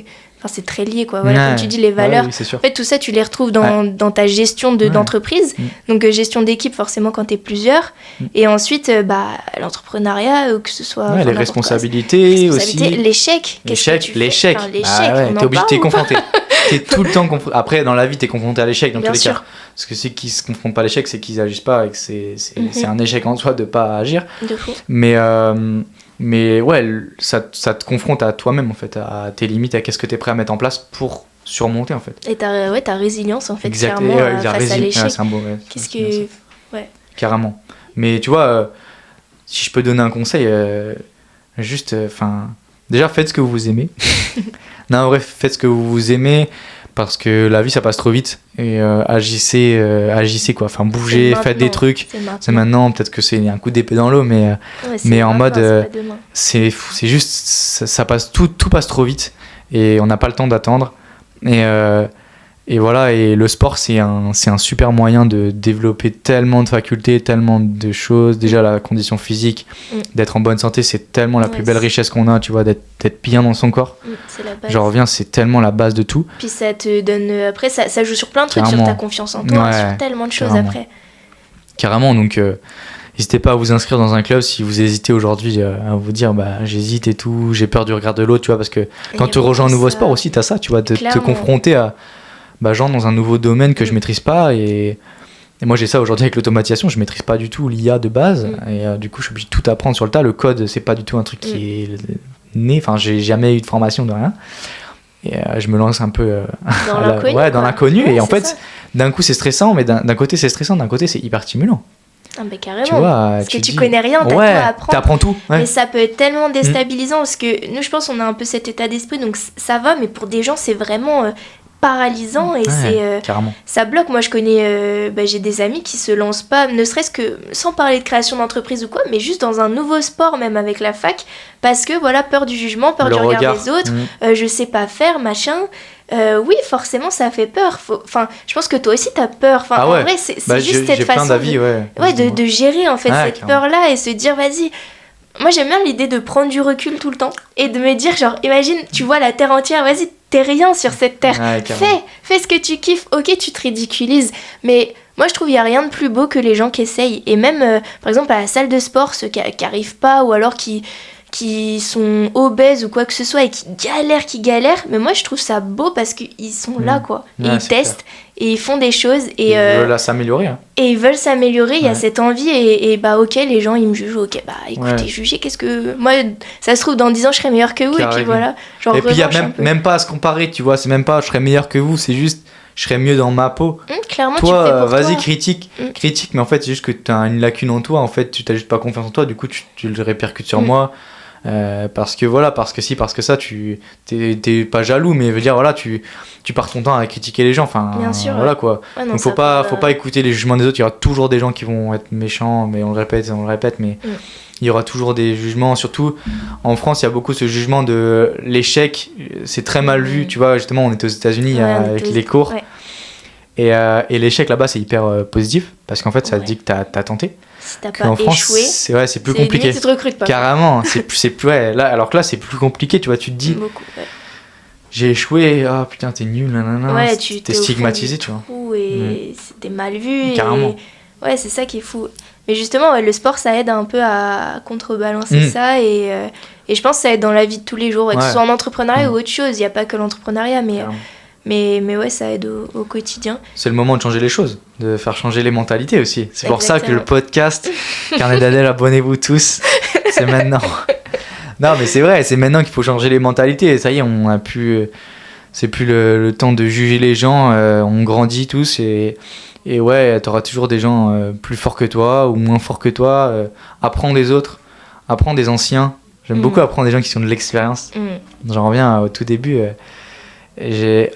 c'est très lié, quoi. Voilà, comme tu dis, les valeurs. Oui, c'est sûr. En fait, tout ça, tu les retrouves dans ta gestion d'entreprise. Donc, gestion d'équipe, forcément, quand tu es plusieurs. Et ensuite, l'entrepreneuriat, que ce soit... les responsabilités aussi. L'échec. L'échec. T'es obligé, t'es confronté. T'es tout le temps confronté. Après, dans la vie, t'es confronté à l'échec, dans tous les cas. Parce que ceux qui se confrontent pas à l'échec, c'est qu'ils agissent pas et que c'est un échec en soi de pas agir. De fou. Mais ouais, ça te confronte à toi-même, en fait, à tes limites, à qu'est-ce que t'es prêt à mettre en place pour surmonter, en fait. Et ta résilience, en fait, clairement, face à l'échec. C'est un beau, qu'est-ce que... Ouais. Carrément. Mais tu vois, si je peux donner un conseil, juste, déjà, faites ce que vous aimez. Non, en vrai, faites ce que vous aimez, parce que la vie, ça passe trop vite. Et agissez, quoi. Enfin, bougez, faites des trucs. C'est maintenant. Peut-être que c'est un coup d'épée dans l'eau, mais en mode, c'est juste, ça passe, tout passe trop vite. Et on n'a pas le temps d'attendre. Et voilà, et le sport, c'est un super moyen de développer tellement de facultés, tellement de choses. Déjà, la condition physique, d'être en bonne santé, c'est tellement la plus belle richesse qu'on a, tu vois, d'être bien dans son corps. C'est la base. J'en reviens, c'est tellement la base de tout. Puis ça te donne... Après, ça joue sur plein de trucs, sur ta confiance en toi, sur tellement de choses après. Carrément, donc... n'hésitez pas à vous inscrire dans un club si vous hésitez aujourd'hui à vous dire j'hésite et tout, j'ai peur du regard de l'autre, tu vois, parce que quand tu rejoins un nouveau sport aussi, t'as ça, tu vois, de te confronter à genre dans un nouveau domaine que je maîtrise pas, et moi j'ai ça aujourd'hui avec l'automatisation, je maîtrise pas du tout l'IA de base, et du coup je suis obligé de tout apprendre sur le tas. Le code, c'est pas du tout un truc qui est né, enfin j'ai jamais eu de formation de rien, et je me lance un peu dans l'inconnu, et en fait ça. D'un coup c'est stressant, mais d'un côté c'est stressant, d'un côté c'est hyper stimulant. Ah bah carrément, tu vois, parce que tu connais rien, t'as tout à apprendre. T'apprends tout. Mais ça peut être tellement déstabilisant, parce que nous je pense on a un peu cet état d'esprit, donc ça va, mais pour des gens c'est vraiment paralysant, et ça bloque. Moi je connais, j'ai des amis qui se lancent pas, ne serait-ce que sans parler de création d'entreprise ou quoi, mais juste dans un nouveau sport, même avec la fac, parce que voilà, peur du jugement, peur du regard des autres, je sais pas faire, machin. Oui, forcément, ça fait peur. Enfin, je pense que toi aussi, t'as peur. Enfin, en vrai, c'est juste cette façon de gérer en fait cette peur-là, et se dire, vas-y. Moi, j'aime bien l'idée de prendre du recul tout le temps et de me dire, genre, imagine, tu vois la terre entière, vas-y, t'es rien sur cette terre. Fais ce que tu kiffes. Ok, tu te ridiculises, mais moi, je trouve qu'il n'y a rien de plus beau que les gens qui essayent. Et même, par exemple, à la salle de sport, ceux qui arrivent pas, ou alors qui sont obèses ou quoi que ce soit et qui galèrent, mais moi je trouve ça beau parce qu'ils sont là, quoi, et ils testent et ils font des choses, et ils veulent s'améliorer, et ils veulent s'améliorer. Il y a cette envie, et ok, les gens ils me jugent, ok, écoutez, jugez, qu'est-ce que moi, ça se trouve dans 10 ans je serai meilleure que vous, et puis voilà, genre, et puis il y a même pas à se comparer, tu vois, c'est même pas je serai meilleure que vous, c'est juste je serais mieux dans ma peau. Clairement, toi, tu fais pour vas-y, toi. critique, mais en fait c'est juste que t'as une lacune en toi, en fait tu t'as juste pas confiance en toi, du coup tu le répercutes sur moi. Parce que ça, tu t'es pas jaloux, mais veut dire, voilà, tu passes ton temps à critiquer les gens, enfin, bien sûr, voilà quoi. Donc faut pas écouter les jugements des autres. Il y aura toujours des gens qui vont être méchants, mais on le répète, mais il y aura toujours des jugements. Surtout en France, il y a beaucoup ce jugement de l'échec, c'est très mal vu, tu vois. Justement, on était aux États-Unis avec les cours, et l'échec là-bas c'est hyper positif, parce qu'en fait ça dit que t'as tenté. Si t'as pas échoué, c'est plus compliqué. Limite, tu te recrutes pas. Carrément, c'est plus là, alors que là c'est plus compliqué, tu vois, tu te dis j'ai échoué, putain t'es nul, t'es stigmatisé, tu vois. Et c'était mal vu. Carrément. Ouais, c'est ça qui est fou. Mais justement, le sport ça aide un peu à contrebalancer ça, et je pense que ça aide dans la vie de tous les jours, que ce soit en entrepreneuriat ou autre chose. Il n'y a pas que l'entrepreneuriat, mais ouais, ça aide au quotidien. C'est le moment de changer les choses, de faire changer les mentalités aussi. C'est pour ça que le podcast Carnet d'Adèle, abonnez-vous tous, c'est maintenant. Non, mais c'est vrai, c'est maintenant qu'il faut changer les mentalités. Ça y est, on a plus, c'est plus le temps de juger les gens. On grandit tous, et ouais, t'auras toujours des gens plus forts que toi ou moins forts que toi. Apprends des autres, apprends des anciens. J'aime beaucoup apprendre des gens qui ont de l'expérience. J'en reviens au tout début.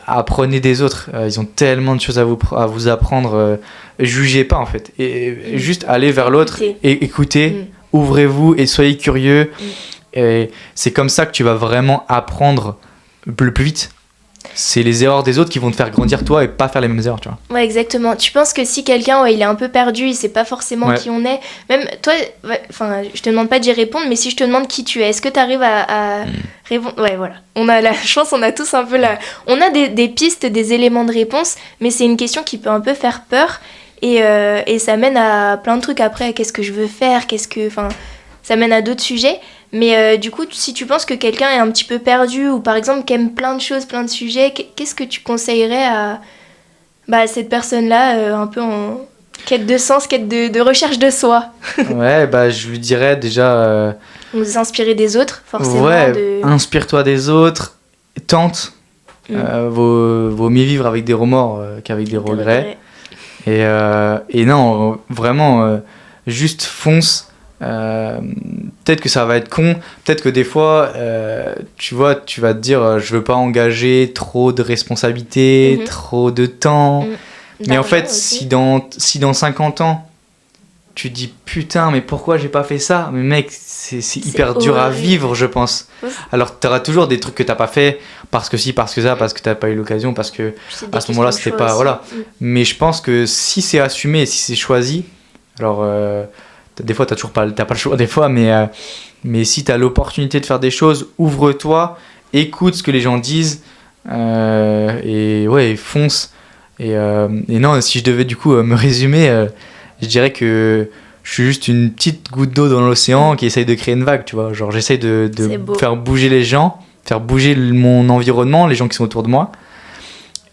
Apprenez des autres, ils ont tellement de choses à vous apprendre. Jugez pas en fait, et juste allez vers l'autre et écoutez, ouvrez-vous et soyez curieux. Et c'est comme ça que tu vas vraiment apprendre le plus vite. c'est les erreurs des autres qui vont te faire grandir toi et pas faire les mêmes erreurs, tu vois. Ouais, exactement. Tu penses que si quelqu'un, il est un peu perdu, il sait pas forcément qui on est, même toi, je te demande pas d'y répondre, mais si je te demande qui tu es, est-ce que tu arrives à répondre? Ouais, voilà. On a la chance, on a tous un peu on a des pistes, des éléments de réponse, mais c'est une question qui peut un peu faire peur et ça mène à plein de trucs après. Qu'est-ce que je veux faire? Ça mène à d'autres sujets. Mais du coup, si tu penses que quelqu'un est un petit peu perdu ou par exemple qu'aime plein de choses, plein de sujets, qu'est-ce que tu conseillerais à cette personne-là un peu en quête de sens, quête de recherche de soi? Ouais, je lui dirais déjà... Nous inspirer des autres, forcément. Ouais, inspire-toi des autres, tente. Vaut mieux vivre avec des remords qu'avec des regrets. Et non, vraiment, juste fonce. Peut-être que ça va être con, peut-être que des fois tu vas te dire je veux pas engager trop de responsabilités, trop de temps, mais en fait si dans 50 ans tu te dis putain mais pourquoi j'ai pas fait ça, mais mec c'est hyper dur à vivre, je pense. Alors t'auras toujours des trucs que t'as pas fait parce que si, parce que ça, parce que t'as pas eu l'occasion, parce que à ce moment là c'était pas voilà. Mais je pense que si c'est assumé et si c'est choisi, alors des fois t'as pas le choix des fois, mais si t'as l'opportunité de faire des choses, ouvre-toi, écoute ce que les gens disent et ouais, fonce. Et non, si je devais du coup me résumer, je dirais que je suis juste une petite goutte d'eau dans l'océan qui essaye de créer une vague, tu vois. Genre j'essaye de faire bouger les gens, faire bouger mon environnement, les gens qui sont autour de moi,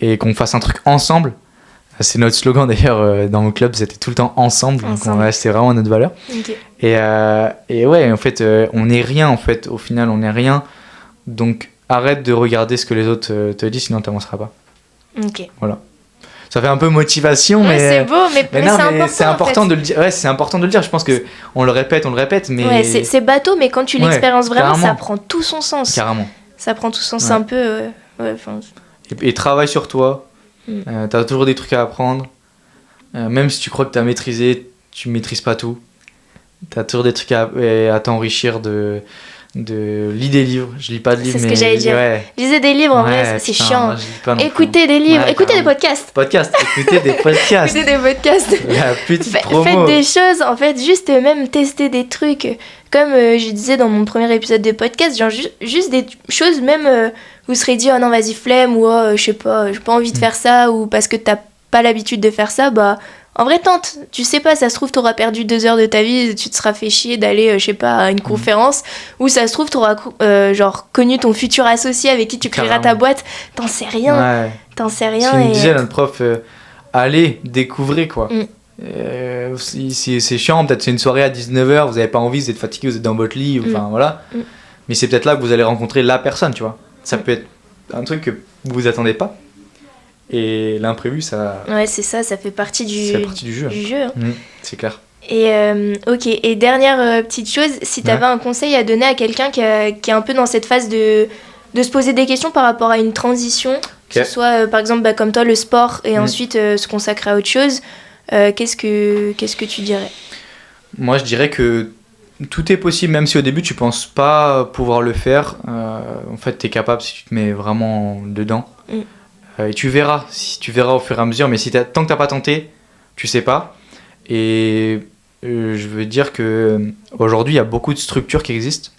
et qu'on fasse un truc ensemble. C'est notre slogan d'ailleurs dans mon club, c'était tout le temps ensemble. Donc c'est vraiment notre valeur. Okay. Et ouais, en fait, on n'est rien en fait. Au final, on n'est rien. Donc arrête de regarder ce que les autres te disent, sinon tu n'avanceras pas. Ok. Voilà. Ça fait un peu motivation, mais c'est beau, mais c'est important de le dire. Ouais, c'est important de le dire. Je pense que on le répète, mais ouais, c'est bateau, mais quand tu l'expériences vraiment, ça prend tout son sens. Carrément. Ça prend tout son sens un peu. Et travaille sur toi. T'as toujours des trucs à apprendre. Même si tu crois que t'as maîtrisé, tu maîtrises pas tout. T'as toujours des trucs à t'enrichir de lis des livres. Je lis pas de livres, c'est ce que j'allais dire. Lisez des livres, en vrai, c'est chiant. Écoutez des livres, écoutez des podcasts. Écoutez des podcasts. Écoutez des podcasts. La petite promo. Faites des choses, en fait, juste même tester des trucs. Comme je disais dans mon premier épisode de podcast, genre juste des choses, même vous serez dit, oh non, vas-y, flemme, ou oh, je sais pas, j'ai pas envie de faire ça, ou parce que t'as pas l'habitude de faire ça, en vrai, tente. Tu sais pas, ça se trouve, t'auras perdu 2 heures de ta vie, tu te seras fait chier d'aller, je sais pas, à une conférence, ou ça se trouve, t'auras connu ton futur associé avec qui tu créeras ta boîte. T'en sais rien. Ouais. C'est me disait notre prof, allez, découvrez, quoi. C'est chiant, peut-être c'est une soirée à 19h, vous avez pas envie, vous êtes fatigué, vous êtes dans votre lit, enfin voilà. Mais c'est peut-être là que vous allez rencontrer la personne, tu vois. Ça peut être un truc que vous vous attendez pas. Et l'imprévu, ça... Ouais, c'est ça, ça fait partie du jeu. C'est clair. Et ok, et dernière petite chose, si tu avais un conseil à donner à quelqu'un qui est un peu dans cette phase de se poser des questions par rapport à une transition, que ce soit par exemple comme toi le sport et ensuite se consacrer à autre chose, qu'est-ce que tu dirais? Moi je dirais que tout est possible, même si au début tu penses pas pouvoir le faire, en fait tu es capable si tu te mets vraiment dedans. Et tu verras au fur et à mesure, mais tant que t'as pas tenté, tu sais pas. Et je veux dire que aujourd'hui il y a beaucoup de structures qui existent,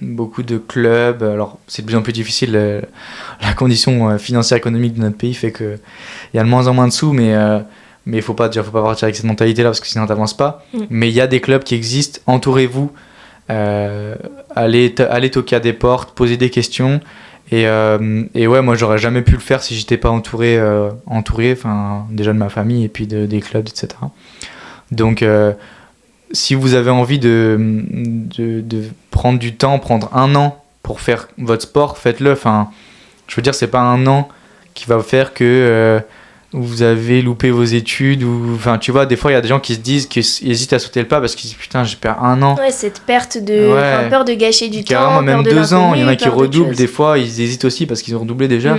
beaucoup de clubs. Alors c'est de plus en plus difficile, la condition financière économique de notre pays fait que il y a de moins en moins de sous, mais il faut pas partir avec cette mentalité là parce que sinon t'avances pas. Mais il y a des clubs qui existent, entourez-vous, allez toquer à des portes, poser des questions. Et ouais, moi j'aurais jamais pu le faire si j'étais pas entouré déjà de ma famille et puis des clubs, etc. Donc si vous avez envie de prendre du temps, prendre 1 an pour faire votre sport, faites-le. Enfin, je veux dire, c'est pas 1 an qui va faire que vous avez loupé vos études, ou enfin tu vois, des fois il y a des gens qui se disent qu'ils hésitent à sauter le pas parce qu'ils disent putain j'ai perdu 1 an. Ouais, cette perte de peur de gâcher du temps, même 2 ans, il y en a qui redoublent des fois, ils hésitent aussi parce qu'ils ont redoublé déjà.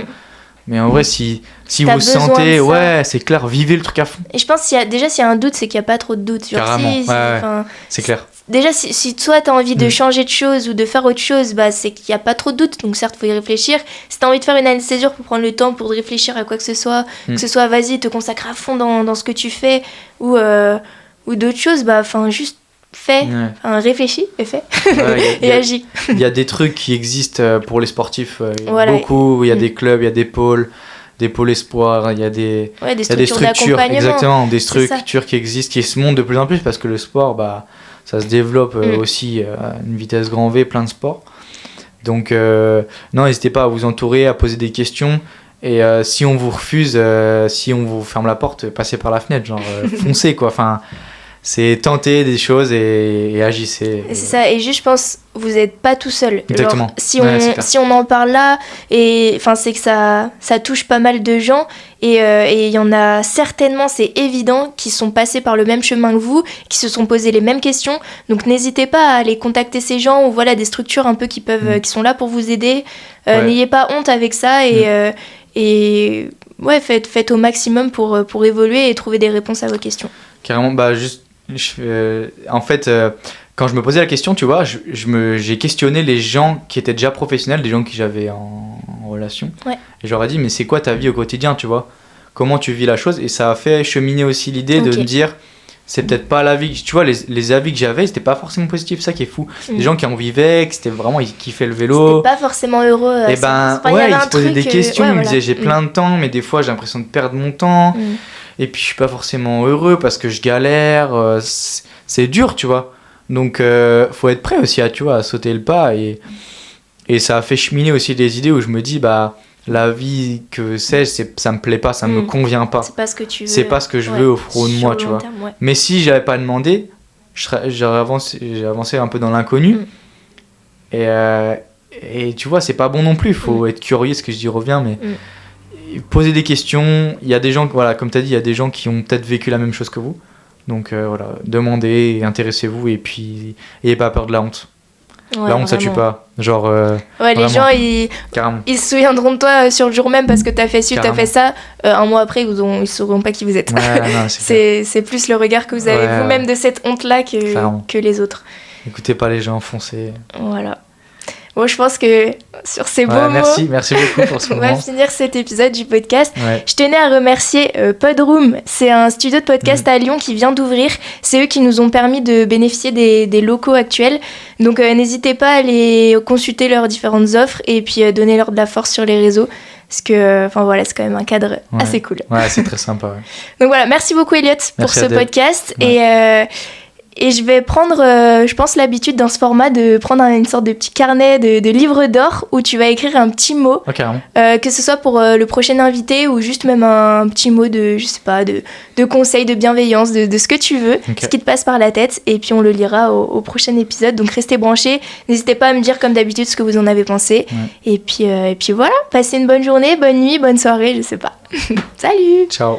Mais en vrai, si vous sentez, c'est clair, vivez le truc à fond. Et je pense s'il y a un doute, c'est qu'il n'y a pas trop de doute. Genre, carrément, c'est clair. déjà, si toi, tu as envie de changer de choses ou de faire autre chose, bah, c'est qu'il n'y a pas trop de doute. Donc, certes, il faut y réfléchir. Si tu as envie de faire une année de césure pour prendre le temps pour réfléchir à quoi que ce soit, vas-y, te consacrer à fond dans ce que tu fais ou d'autres choses, bah, juste fais, réfléchis et fais et agis. Il y a des trucs qui existent pour les sportifs, voilà. beaucoup. Il y a des clubs, il y a des pôles espoirs, il y a des structures, exactement, des structures qui existent, qui se montent de plus en plus parce que le sport, bah, ça se développe aussi à une vitesse grand V, plein de sports. Donc, non, n'hésitez pas à vous entourer, à poser des questions. Et si on vous refuse, si on vous ferme la porte, passez par la fenêtre, genre foncez quoi. Enfin, c'est tenter des choses et agissez. C'est ça, et juste je pense, vous n'êtes pas tout seul. Exactement. Genre, si on en parle là, c'est que ça touche pas mal de gens, et il y en a certainement, c'est évident, qui sont passés par le même chemin que vous, qui se sont posés les mêmes questions. Donc n'hésitez pas à aller contacter ces gens, ou voilà, des structures un peu qui sont là pour vous aider. N'ayez pas honte avec ça, et faites au maximum pour évoluer et trouver des réponses à vos questions. Carrément, bah juste, en fait, quand je me posais la question, tu vois, j'ai questionné les gens qui étaient déjà professionnels, des gens que j'avais en relation. Ouais. Et j'aurais dit, mais c'est quoi ta vie au quotidien, tu vois ? Comment tu vis la chose ? Et ça a fait cheminer aussi l'idée de me dire, c'est peut-être pas la vie. Tu vois, les avis que j'avais, c'était pas forcément positif, ça qui est fou. Les gens qui en vivaient, que c'était vraiment, ils kiffaient le vélo. C'était pas forcément heureux. Et ils se posaient des questions, ils me disaient, j'ai plein de temps, mais des fois j'ai l'impression de perdre mon temps. Et puis je suis pas forcément heureux parce que je galère, c'est dur, tu vois. Donc faut être prêt aussi à sauter le pas, et ça a fait cheminer aussi des idées où je me dis, bah la vie que ça me plaît pas, ça me convient pas. C'est pas ce que tu veux. C'est pas ce que je veux au fond de moi, tu vois. Terme, mais si j'avais pas demandé, j'ai avancé un peu dans l'inconnu. Et tu vois, c'est pas bon non plus, faut être curieux, ce que je dis revient, mais poser des questions. Il y a des gens, voilà, comme tu as dit, il y a des gens qui ont peut-être vécu la même chose que vous. Donc voilà, demandez, intéressez-vous, et puis n'ayez pas peur de la honte. La honte, vraiment. Ça tue pas. Genre, les gens, ils se souviendront de toi sur le jour même parce que t'as fait ci, t'as fait ça. Un mois après, ils sauront pas qui vous êtes. C'est plus le regard que vous avez vous-même de cette honte-là que les autres. Écoutez pas les gens, foncez. Voilà. Bon, je pense que sur ces beaux mots, merci beaucoup pour ce moment. On va finir cet épisode du podcast. Je tenais à remercier Podroom. C'est un studio de podcast à Lyon qui vient d'ouvrir. C'est eux qui nous ont permis de bénéficier des locaux actuels. Donc n'hésitez pas à aller consulter leurs différentes offres et puis donner-leur de la force sur les réseaux. Parce que, c'est quand même un cadre assez cool. Ouais, c'est très sympa. Donc voilà, merci beaucoup Elliot pour ce podcast. Et je vais prendre, je pense, l'habitude dans ce format de prendre une sorte de petit carnet de livre d'or où tu vas écrire un petit mot, que ce soit pour le prochain invité ou juste même un petit mot de, je sais pas, de conseil, de bienveillance, de ce que tu veux, ce qui te passe par la tête, et puis on le lira au prochain épisode. Donc restez branchés, n'hésitez pas à me dire comme d'habitude ce que vous en avez pensé. Et puis voilà, passez une bonne journée, bonne nuit, bonne soirée, je sais pas. Salut. Ciao.